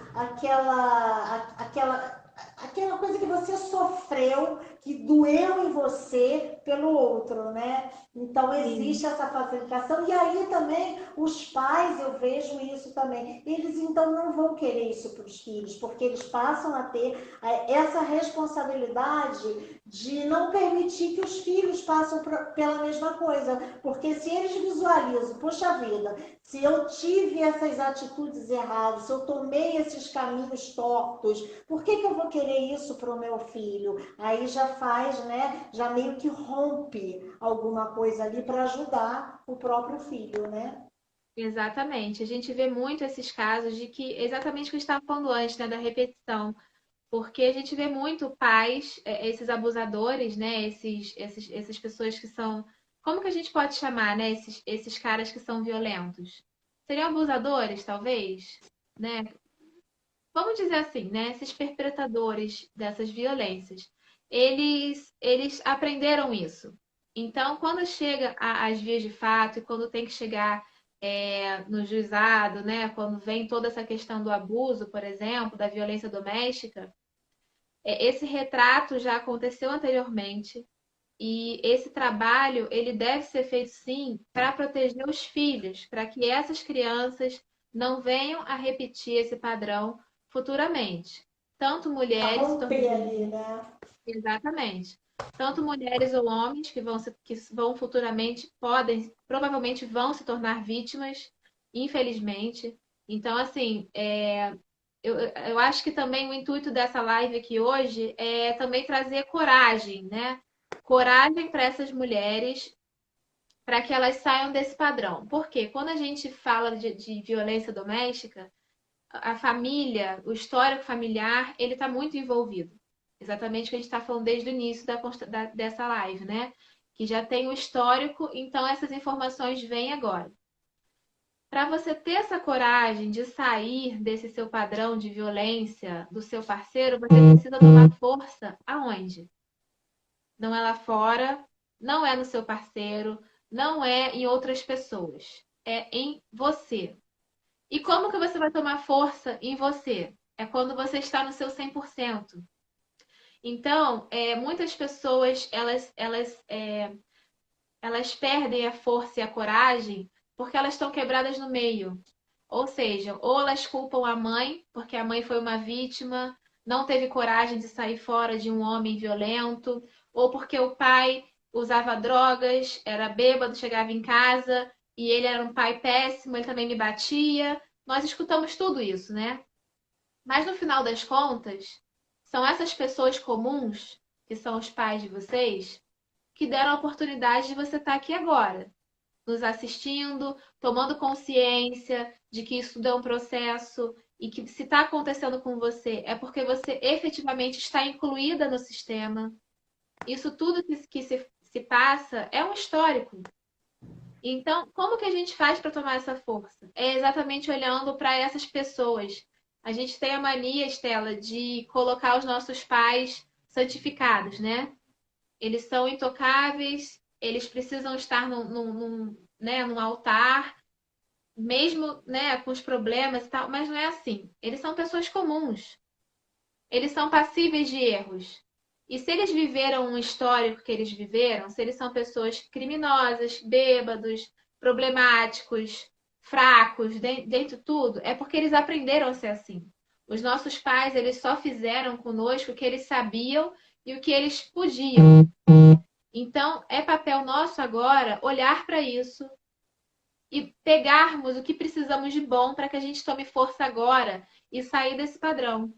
aquela coisa que você sofreu, que doeu em você pelo outro, né? Então Sim. existe essa facilitação. E aí também os pais, eu vejo isso também, eles então não vão querer isso para os filhos, porque eles passam a ter essa responsabilidade de não permitir que os filhos passem pela mesma coisa. Porque se eles visualizam, poxa vida, se eu tive essas atitudes erradas, se eu tomei esses caminhos tortos, por que eu vou querer isso para o meu filho? Aí já faz, né? Já meio que rompe alguma coisa ali para ajudar o próprio filho, né? Exatamente. A gente vê muito esses casos de que, exatamente o que a gente estava falando antes, né, da repetição. Porque a gente vê muito pais, esses abusadores, né? Essas pessoas que são. Como que a gente pode chamar, né? Esses caras que são violentos? Seriam abusadores, talvez? Né? Vamos dizer assim, né? Esses perpetradores dessas violências. Eles aprenderam isso. Então, quando chega às vias de fato e quando tem que chegar no juizado, né? Quando vem toda essa questão do abuso, por exemplo, da violência doméstica, esse retrato já aconteceu anteriormente e esse trabalho ele deve ser feito sim para proteger os filhos, para que essas crianças não venham a repetir esse padrão futuramente. Tanto A mulheres se romper tornarem ali, né? exatamente, tanto mulheres ou homens que vão futuramente podem, provavelmente vão se tornar vítimas, infelizmente. Então, assim, eu acho que também o intuito dessa live aqui hoje é também trazer coragem, né? Coragem para essas mulheres, para que elas saiam desse padrão. Porque quando a gente fala de violência doméstica, a família, o histórico familiar, ele está muito envolvido. Exatamente o que a gente está falando desde o início dessa live, né? Que já tem o histórico, então essas informações vêm agora. Para você ter essa coragem de sair desse seu padrão de violência do seu parceiro, você precisa tomar força aonde? Não é lá fora, não é no seu parceiro, não é em outras pessoas, é em você. E como que você vai tomar força em você? É quando você está no seu 100%. Então, muitas pessoas, elas perdem a força e a coragem porque elas estão quebradas no meio. Ou seja, ou elas culpam a mãe, porque a mãe foi uma vítima, não teve coragem de sair fora de um homem violento, ou porque o pai usava drogas, era bêbado, chegava em casa e ele era um pai péssimo, ele também me batia. Nós escutamos tudo isso, né? Mas no final das contas, são essas pessoas comuns, que são os pais de vocês, que deram a oportunidade de você estar aqui agora, nos assistindo, tomando consciência de que isso tudo é um processo e que se está acontecendo com você é porque você efetivamente está incluída no sistema. Isso tudo que se passa é um histórico. Então, como que a gente faz para tomar essa força? É exatamente olhando para essas pessoas. A gente tem a mania, Estela, de colocar os nossos pais santificados, né? Eles são intocáveis, eles precisam estar né, num altar, mesmo, né, com os problemas e tal, mas não é assim. Eles são pessoas comuns. Eles são passíveis de erros. E se eles viveram um histórico que eles viveram, se eles são pessoas criminosas, bêbados, problemáticos, fracos, dentro de tudo, é porque eles aprenderam a ser assim. Os nossos pais, eles só fizeram conosco o que eles sabiam e o que eles podiam. Então, é papel nosso agora olhar para isso e pegarmos o que precisamos de bom para que a gente tome força agora e sair desse padrão.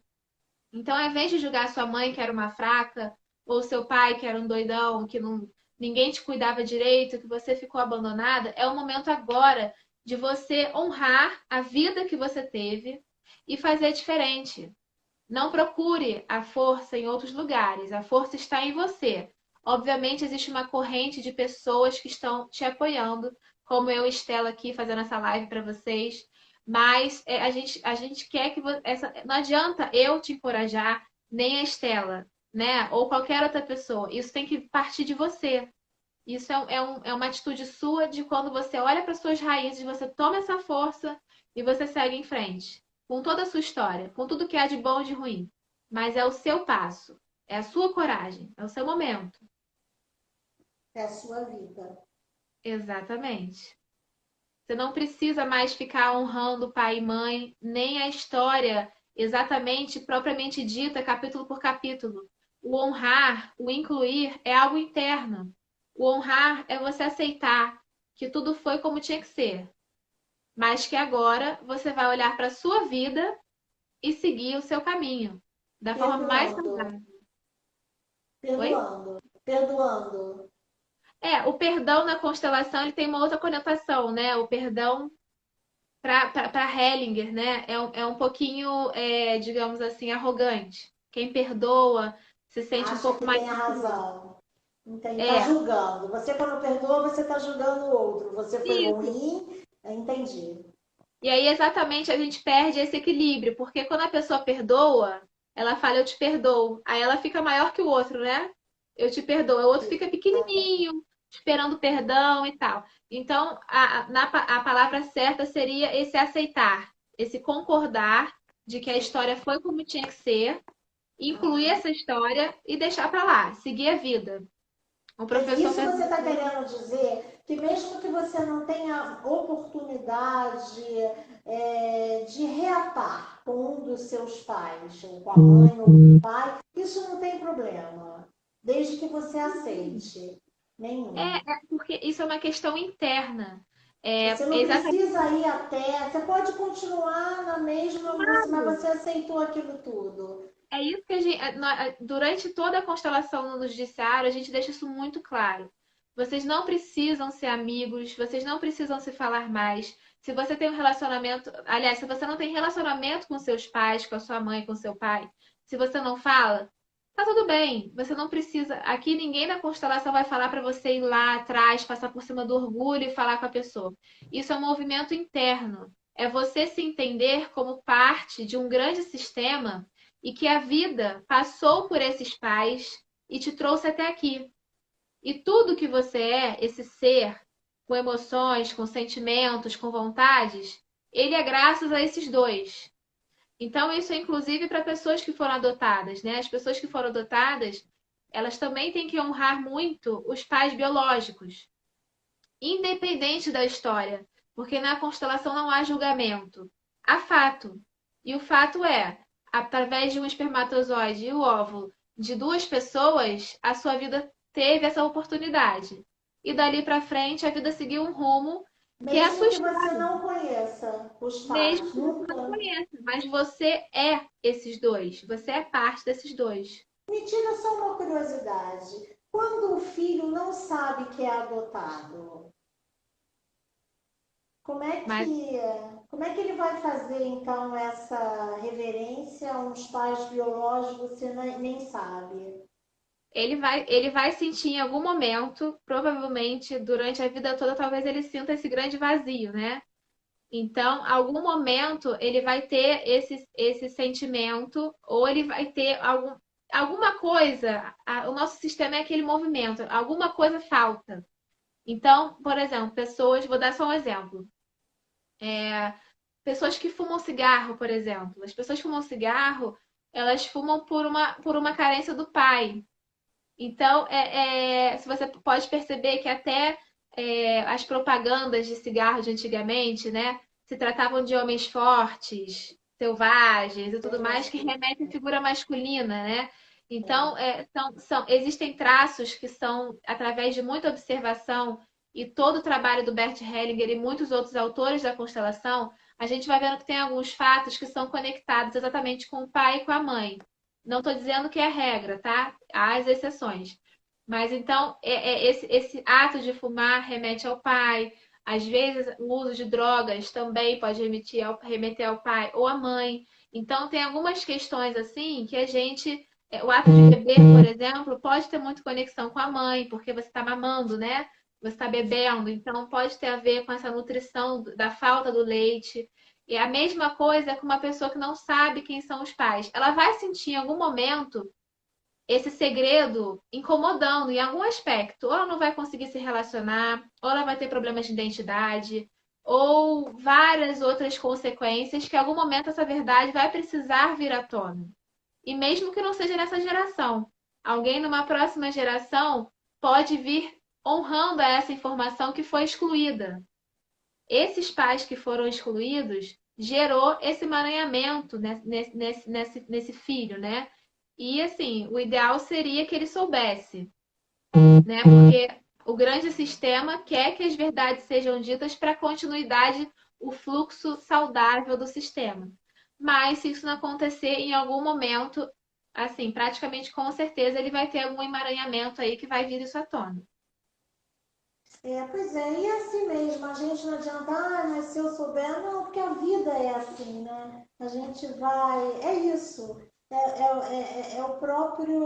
Então, ao invés de julgar sua mãe, que era uma fraca, ou seu pai, que era um doidão, que não, ninguém te cuidava direito, que você ficou abandonada, é o momento agora de você honrar a vida que você teve e fazer diferente. Não procure a força em outros lugares, a força está em você. Obviamente, existe uma corrente de pessoas que estão te apoiando, como eu e Estela aqui fazendo essa live para vocês. Mas a gente quer que não adianta eu te encorajar, nem a Estela, né? Ou qualquer outra pessoa. Isso tem que partir de você. Isso é uma atitude sua de quando você olha para suas raízes, você toma essa força e você segue em frente. Com toda a sua história, com tudo que há de bom e de ruim. Mas é o seu passo, é a sua coragem, é o seu momento. É a sua vida. Exatamente. Você não precisa mais ficar honrando pai e mãe, nem a história exatamente, propriamente dita, capítulo por capítulo. O honrar, o incluir é algo interno. O honrar é você aceitar que tudo foi como tinha que ser, mas que agora você vai olhar para a sua vida e seguir o seu caminho da forma mais Perdoando, saudável. Oi? perdoando, perdoando. O perdão na constelação ele tem uma outra conotação, né? O perdão para Hellinger, né? É um pouquinho, digamos assim, arrogante. Quem perdoa se sente um Acha pouco que mais tem a seguro. razão. Entendi. Está É, julgando. Você, quando perdoa, você está julgando o outro. Você foi isso. ruim. Entendi. E aí, exatamente, a gente perde esse equilíbrio, porque quando a pessoa perdoa, ela fala, eu te perdoo. Aí ela fica maior que o outro, né? Eu te perdoo. O outro fica pequenininho, esperando perdão e tal. Então, a palavra certa seria esse aceitar, esse concordar de que a história foi como tinha que ser, incluir essa história e deixar pra lá, seguir a vida. O professor Isso você está perguntou. querendo dizer que mesmo que você não tenha oportunidade de reatar com um dos seus pais, ou com a mãe ou com o pai, isso não tem problema, desde que você aceite. Nenhum. Porque isso é uma questão interna. Você não Exatamente. precisa ir até, você pode continuar na mesma, mas você aceitou aquilo tudo. É isso que durante toda a constelação no Judiciário, a gente deixa isso muito claro. Vocês não precisam ser amigos, vocês não precisam se falar mais. Se você tem um relacionamento, aliás, se você não tem relacionamento com seus pais, com a sua mãe, com seu pai, se você não fala, tá tudo bem. Você não precisa. Aqui ninguém na constelação vai falar para você ir lá atrás, passar por cima do orgulho e falar com a pessoa. Isso é um movimento interno. É você se entender como parte de um grande sistema e que a vida passou por esses pais e te trouxe até aqui. E tudo que você é, esse ser, com emoções, com sentimentos, com vontades, ele é graças a esses dois. Então, isso é inclusive para pessoas que foram adotadas, né? As pessoas que foram adotadas, elas também têm que honrar muito os pais biológicos, independente da história, porque na constelação não há julgamento, há fato. E o fato é, através de um espermatozoide e o óvulo de duas pessoas, a sua vida teve essa oportunidade. E dali para frente, a vida seguiu um rumo que é a Mesmo sua que você história, não conheça os mesmo pais, que você não nunca. conheça, mas você é esses dois, você é parte desses dois. Me tira só uma curiosidade. Quando o filho não sabe que é adotado, como é Mas que, como é que ele vai fazer então essa reverência a uns pais biológicos que você nem sabe? ele vai sentir em algum momento, provavelmente durante a vida toda, talvez ele sinta esse grande vazio, né? Então, algum momento ele vai ter esse sentimento, ou ele vai ter alguma coisa. O nosso sistema é aquele movimento, alguma coisa falta. Então, por exemplo, pessoas, vou dar só um exemplo. Pessoas que fumam cigarro, por exemplo. As pessoas que fumam cigarro, elas fumam por uma carência do pai. Então, se você pode perceber que até as propagandas de cigarro de antigamente, né, se tratavam de homens fortes, selvagens e tudo mais, que remetem à figura masculina, né? Então, existem traços que são, através de muita observação e todo o trabalho do Bert Hellinger e muitos outros autores da constelação, a gente vai vendo que tem alguns fatos que são conectados exatamente com o pai e com a mãe. Não estou dizendo que é regra, tá? Há as exceções. Mas então, esse ato de fumar remete ao pai. Às vezes, o uso de drogas também pode remeter ao pai ou à mãe. Então, tem algumas questões assim que a gente. O ato de beber, por exemplo, pode ter muito conexão com a mãe, porque você está mamando, né? Você está bebendo. Então, pode ter a ver com essa nutrição da falta do leite. E a mesma coisa é com uma pessoa que não sabe quem são os pais. Ela vai sentir em algum momento esse segredo incomodando em algum aspecto. Ou ela não vai conseguir se relacionar, ou ela vai ter problemas de identidade, ou várias outras consequências que em algum momento essa verdade vai precisar vir à tona. E mesmo que não seja nessa geração, alguém numa próxima geração pode vir honrando essa informação que foi excluída. Esses pais que foram excluídos gerou esse emaranhamento nesse filho, né? E assim, o ideal seria que ele soubesse, né? Porque o grande sistema quer que as verdades sejam ditas para a continuidade, o fluxo saudável do sistema. Mas se isso não acontecer em algum momento, assim, praticamente com certeza ele vai ter algum emaranhamento aí que vai vir isso à tona. Pois é, e é assim mesmo, a gente não adianta, mas se eu souber, não, porque a vida é assim, né? A gente vai, é isso, é o próprio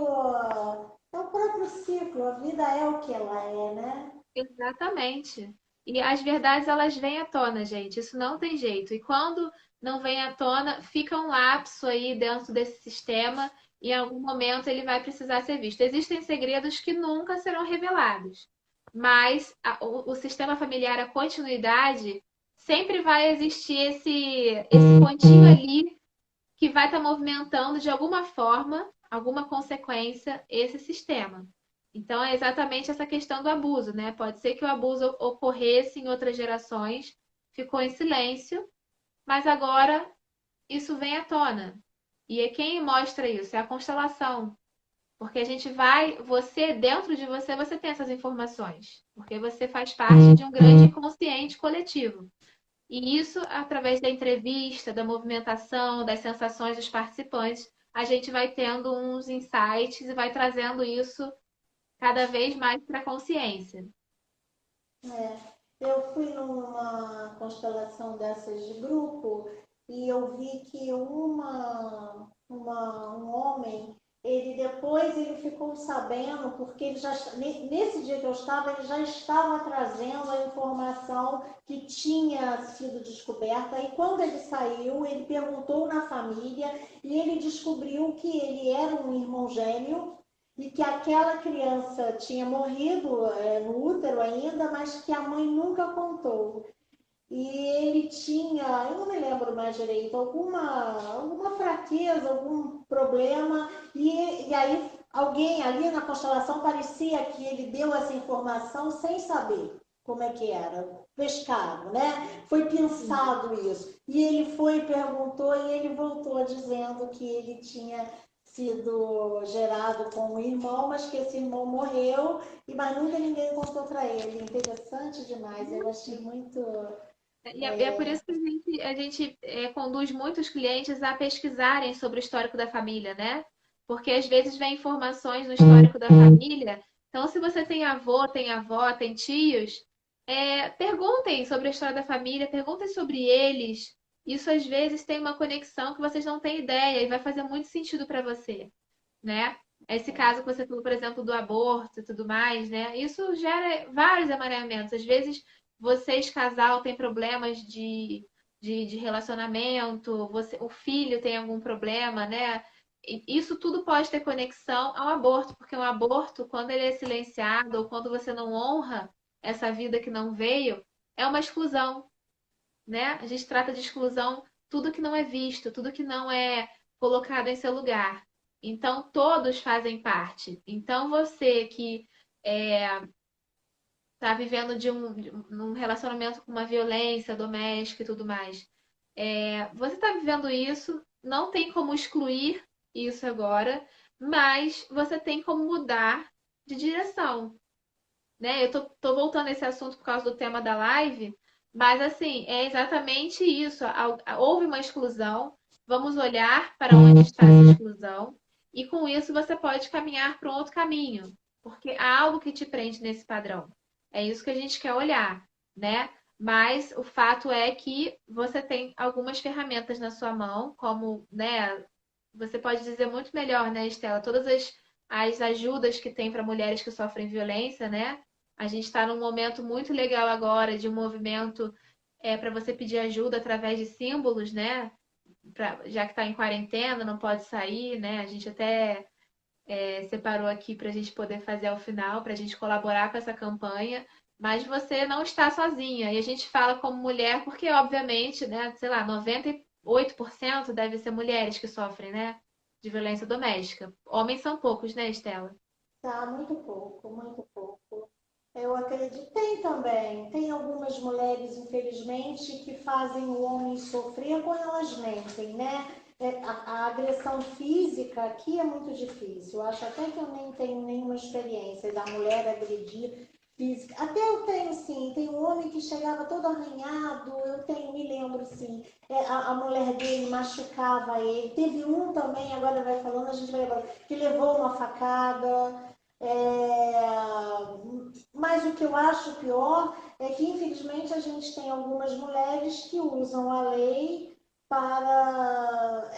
ciclo, a vida é o que ela é, né? Exatamente. E as verdades elas vêm à tona, gente. Isso não tem jeito. E quando não vem à tona, fica um lapso aí dentro desse sistema e em algum momento ele vai precisar ser visto. Existem segredos que nunca serão revelados, mas o sistema familiar, a continuidade, sempre vai existir esse pontinho ali que vai estar movimentando de alguma forma, alguma consequência, esse sistema. Então, é exatamente essa questão do abuso, né? Pode ser que o abuso ocorresse em outras gerações, ficou em silêncio, mas agora isso vem à tona. E é quem mostra isso? É a constelação. Porque a gente dentro de você, você tem essas informações. Porque você faz parte de um grande inconsciente coletivo. E isso, através da entrevista, da movimentação, das sensações dos participantes, a gente vai tendo uns insights e vai trazendo isso cada vez mais para a consciência. Eu fui numa constelação dessas de grupo e eu vi que um homem, ele depois ele ficou sabendo, porque ele já, nesse dia que eu estava, ele já estava trazendo a informação que tinha sido descoberta. E quando ele saiu, ele perguntou na família e ele descobriu que ele era um irmão gêmeo e que aquela criança tinha morrido no útero ainda, mas que a mãe nunca contou. E ele tinha, eu não me lembro mais direito, alguma fraqueza, algum problema, e aí alguém ali na constelação parecia que ele deu essa informação sem saber como é que era, pescado, né? Foi pensado isso. E ele foi, perguntou, e ele voltou dizendo que ele tinha sido gerado com um irmão, mas que esse irmão morreu, mas nunca ninguém contou para ele. Interessante demais, eu achei muito. E é por isso que a gente conduz muitos clientes a pesquisarem sobre o histórico da família, né? Porque às vezes vem informações no histórico da família. Então, se você tem avô, tem avó, tem tios, perguntem sobre a história da família, perguntem sobre eles. Isso às vezes tem uma conexão que vocês não têm ideia e vai fazer muito sentido para você, né? Esse caso que você falou, por exemplo, do aborto e tudo mais, né? Isso gera vários emaranhamentos. Às vezes, vocês, casal, têm problemas de relacionamento, o filho tem algum problema, né? Isso tudo pode ter conexão ao aborto, porque o aborto, quando ele é silenciado ou quando você não honra essa vida que não veio, é uma exclusão, né? A gente trata de exclusão tudo que não é visto, tudo que não é colocado em seu lugar. Então, todos fazem parte. Então, você que está vivendo num relacionamento com uma violência doméstica e tudo mais, você está vivendo isso, não tem como excluir isso agora, mas você tem como mudar de direção, né? Eu tô voltando a esse assunto por causa do tema da live, mas assim, é exatamente isso. Houve uma exclusão, vamos olhar para onde está essa exclusão, e com isso você pode caminhar para um outro caminho, porque há algo que te prende nesse padrão. É isso que a gente quer olhar, né? Mas o fato é que você tem algumas ferramentas na sua mão, como, né? Você pode dizer muito melhor, né, Estela? Todas as ajudas que tem para mulheres que sofrem violência, né? A gente está num momento muito legal agora de um movimento para você pedir ajuda através de símbolos, né? Já que está em quarentena, não pode sair, né? A gente até separou aqui para a gente poder fazer ao final, para a gente colaborar com essa campanha. Mas você não está sozinha. E a gente fala como mulher, porque, obviamente, né, sei lá, 98% deve ser mulheres que sofrem, né, de violência doméstica. Homens são poucos, né, Estela? Tá, muito pouco, muito pouco. Eu acredito. Tem também, tem algumas mulheres, infelizmente, que fazem o homem sofrer quando elas mentem, né? A agressão física aqui é muito difícil. Eu acho até que eu nem tenho nenhuma experiência da mulher agredir física. Até eu tenho, sim. Tem um homem que chegava todo arranhado, eu tenho, me lembro, sim. A mulher dele machucava ele. Teve um também, agora vai falando, a gente vai lembrar, que levou uma facada. Mas o que eu acho pior é que, infelizmente, a gente tem algumas mulheres que usam a lei para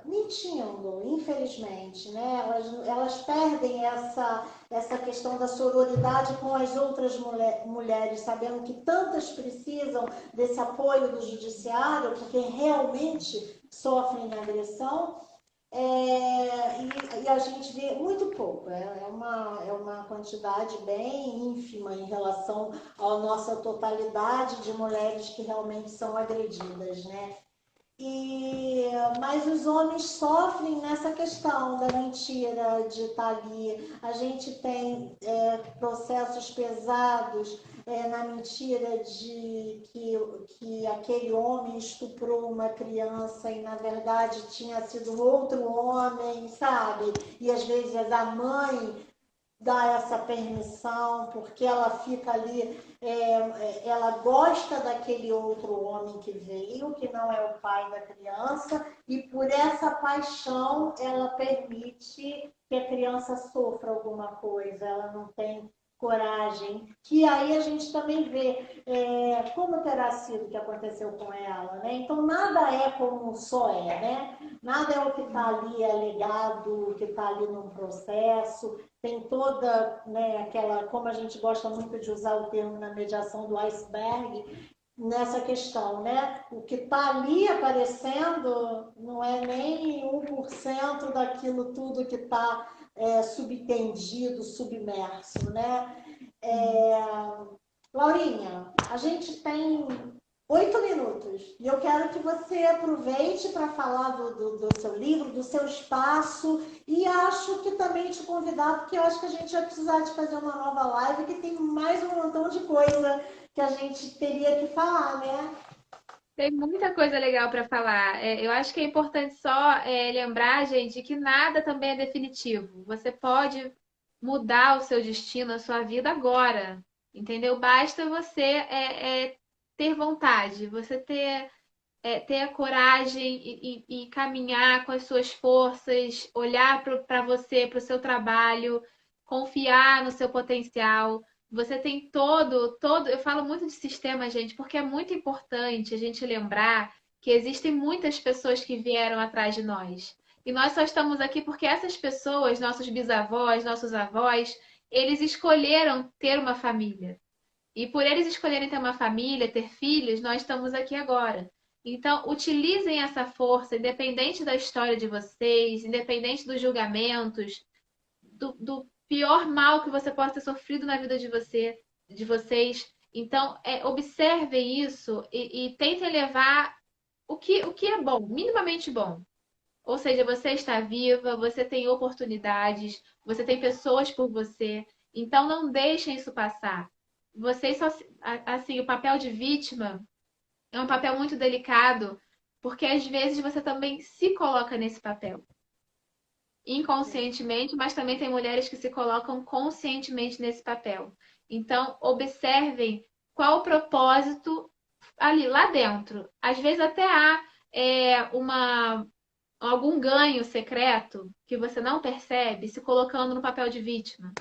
mentindo, infelizmente, né? Elas perdem essa questão da sororidade com as outras mulheres, sabendo que tantas precisam desse apoio do judiciário, porque realmente sofrem agressão. E a gente vê muito pouco, é uma quantidade bem ínfima em relação à nossa totalidade de mulheres que realmente são agredidas, né? Mas os homens sofrem nessa questão da mentira, de estar ali. A gente tem processos pesados na mentira de que aquele homem estuprou uma criança e, na verdade, tinha sido outro homem, sabe? E às vezes a mãe dá essa permissão, porque ela fica ali, ela gosta daquele outro homem que veio, que não é o pai da criança, e por essa paixão ela permite que a criança sofra alguma coisa, ela não tem coragem, que aí a gente também vê como terá sido o que aconteceu com ela, né? Então nada é como só né? Nada é o que está ali alegado, o que está ali num processo, tem toda, né, aquela, como a gente gosta muito de usar o termo na mediação do iceberg, nessa questão, né? O que está ali aparecendo não é nem 1% daquilo tudo que está subtendido, submerso, né? Laurinha, a gente tem 8 minutos e eu quero que você aproveite para falar do seu livro, do seu espaço, e acho que também te convidar, porque eu acho que a gente vai precisar de fazer uma nova live que tem mais um montão de coisa que a gente teria que falar, né? Tem muita coisa legal para falar. Eu acho que é importante só lembrar, gente, que nada também é definitivo. Você pode mudar o seu destino, a sua vida agora, entendeu? Basta você ter vontade, você ter a coragem e caminhar com as suas forças, olhar para você, para o seu trabalho, confiar no seu potencial. Você tem todo. Eu falo muito de sistema, gente, porque é muito importante a gente lembrar que existem muitas pessoas que vieram atrás de nós. E nós só estamos aqui porque essas pessoas, nossos bisavós, nossos avós, eles escolheram ter uma família. E por eles escolherem ter uma família, ter filhos, nós estamos aqui agora. Então, utilizem essa força, independente da história de vocês, independente dos julgamentos, do pior mal que você possa ter sofrido na vida de vocês. Então, observem isso e tentem levar o que é bom, minimamente bom. Ou seja, você está viva, você tem oportunidades, você tem pessoas por você. Então, não deixem isso passar. Vocês só, assim, o papel de vítima é um papel muito delicado, porque às vezes você também se coloca nesse papel. Inconscientemente, mas também tem mulheres que se colocam conscientemente nesse papel. Então, observem qual o propósito ali, lá dentro. Às vezes até há algum ganho secreto que você não percebe se colocando no papel de vítima.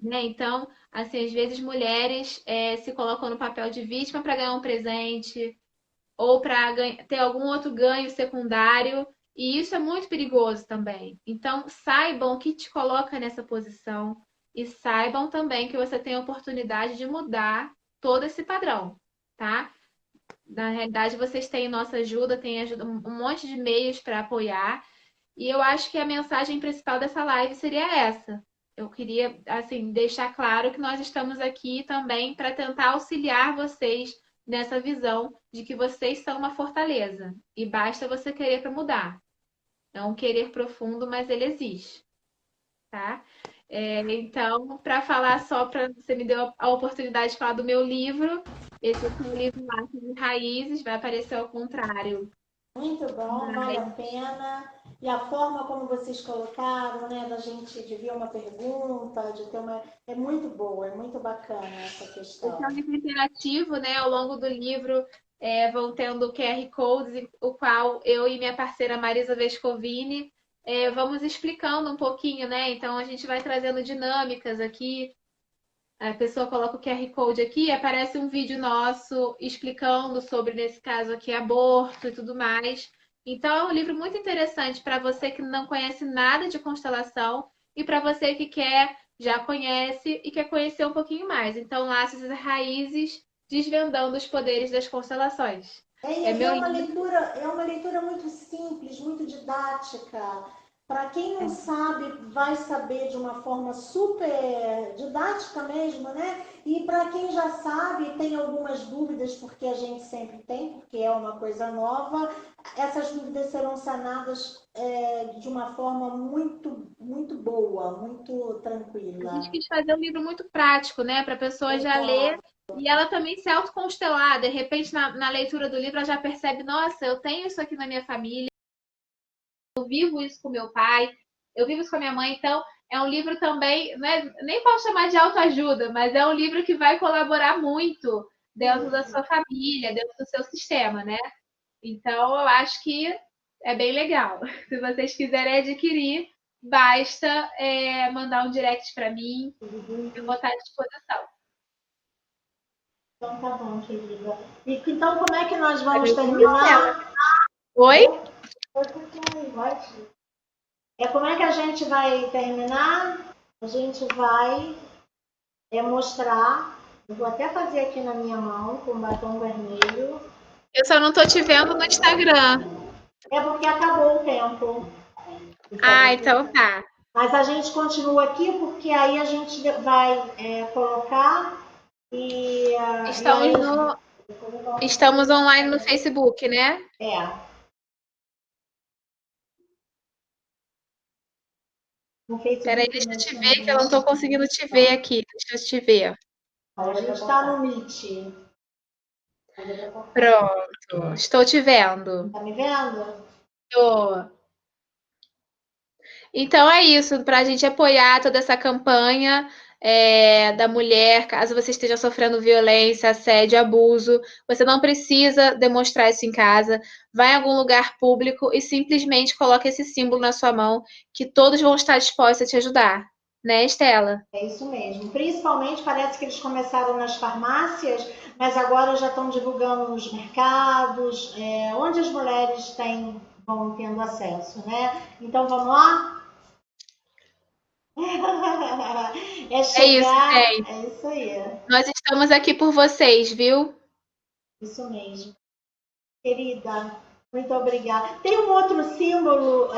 Né? Então, assim, às vezes mulheres se colocam no papel de vítima para ganhar um presente ou para ter algum outro ganho secundário, e isso é muito perigoso também. Então, saibam o que te coloca nessa posição e saibam também que você tem a oportunidade de mudar todo esse padrão, tá? Na realidade, vocês têm nossa ajuda, têm ajuda, um monte de meios para apoiar. E eu acho que a mensagem principal dessa live seria essa. Eu queria, assim, deixar claro que nós estamos aqui também para tentar auxiliar vocês nessa visão de que vocês são uma fortaleza e basta você querer para mudar. É um querer profundo, mas ele existe, tá? Então, para falar só, para você me deu a oportunidade de falar do meu livro. Esse é o meu livro Laços de Raízes, vai aparecer ao contrário. Muito bom, vale a pena. E a forma como vocês colocaram, né, da gente de ver uma pergunta, de ter uma. É muito boa, é muito bacana essa questão. Esse é um livro interativo, né? Ao longo do livro vão tendo QR Codes, o qual eu e minha parceira Marisa Vescovini vamos explicando um pouquinho, né? Então a gente vai trazendo dinâmicas aqui. A pessoa coloca o QR Code aqui, aparece um vídeo nosso explicando sobre, nesse caso aqui, aborto e tudo mais. Então, é um livro muito interessante para você que não conhece nada de constelação e para você que já conhece e quer conhecer um pouquinho mais. Então, Laços e Raízes, desvendando os poderes das constelações. É uma leitura muito simples, muito didática. Para quem não sabe, vai saber de uma forma super didática mesmo, né? E para quem já sabe, tem algumas dúvidas, porque a gente sempre tem, porque é uma coisa nova, essas dúvidas serão sanadas de uma forma muito, muito boa, muito tranquila. A gente quis fazer um livro muito prático, né? Para a pessoa já ler e ela também se autoconstelar. De repente, na leitura do livro, ela já percebe: nossa, eu tenho isso aqui na minha família. Eu vivo isso com meu pai, eu vivo isso com a minha mãe, então é um livro também, né, nem posso chamar de autoajuda, mas é um livro que vai colaborar muito dentro da sua família, dentro do seu sistema, né? Então eu acho que é bem legal. Se vocês quiserem adquirir, basta mandar um direct para mim, eu vou estar à disposição. Então tá bom, querida. E então como é que nós vamos terminar? Oi? Como é que a gente vai terminar? A gente vai mostrar. Eu vou até fazer aqui na minha mão com batom vermelho. Eu só não tô te vendo no Instagram. É porque acabou o tempo. Ah, então tá. Mas a gente continua aqui porque aí a gente vai colocar e Estamos aí no, estamos online no Facebook, né? no Peraí, Facebook deixa eu nós te ver estamos que eu não estou conseguindo te ver aqui. Deixa eu te ver. a gente está no Meet. Pronto, estou te vendo. Tá me vendo? Tô. Então é isso, para a gente apoiar toda essa campanha da mulher, caso você esteja sofrendo violência, assédio, abuso, você não precisa demonstrar isso em casa. Vai em algum lugar público e simplesmente coloque esse símbolo na sua mão, que todos vão estar dispostos a te ajudar. Né, Estela? É isso mesmo. Principalmente parece que eles começaram nas farmácias, mas agora já estão divulgando nos mercados, onde as mulheres vão tendo acesso, né? Então vamos lá? É É isso, chegar, gente. é isso aí, Nós estamos aqui por vocês, viu? isso mesmo. Querida, muito obrigada. Tem um outro símbolo,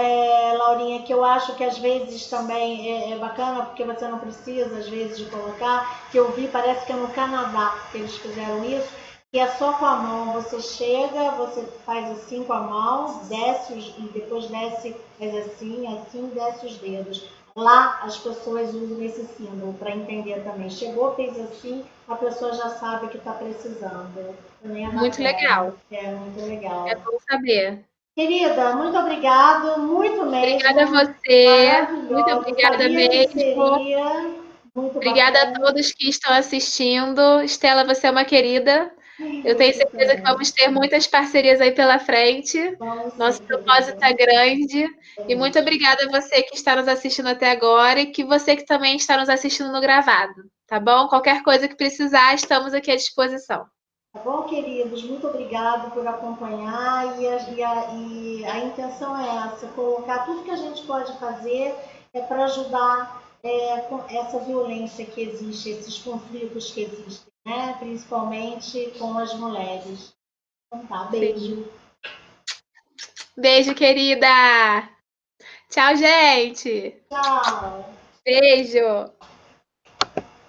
Laurinha, que eu acho que às vezes também é bacana, porque você não precisa, às vezes, de colocar, que eu vi, parece que é no Canadá que eles fizeram isso, que é só com a mão. Você chega, você faz assim com a mão, e depois desce, faz assim, desce os dedos. Lá as pessoas usam esse símbolo para entender também. Chegou, fez assim, a pessoa já sabe que está precisando. Também é Muito bacana. legal. É muito É legal. bom saber. Querida, muito obrigado, muito Obrigada a mesmo. você. Muito Maravilhosa. obrigada Sabia que mesmo. seria muito Obrigada a bacana. todos que estão assistindo. Estela, você é uma querida. Eu tenho Você certeza que também. vamos ter muitas parcerias aí pela frente. Vamos Nosso sim, propósito querida. é grande. É E muito mesmo. obrigada a você que está nos assistindo até agora e que você que também está nos assistindo no gravado. Tá bom? Qualquer coisa que precisar, estamos aqui à disposição. Tá bom, queridos? Muito obrigado por acompanhar. E a intenção é essa: colocar tudo que a gente pode fazer para ajudar com essa violência que existe, esses conflitos que existem, né? Principalmente com as mulheres. Então tá, Sim. beijo. Beijo, querida. Tchau, gente. Tchau. Beijo.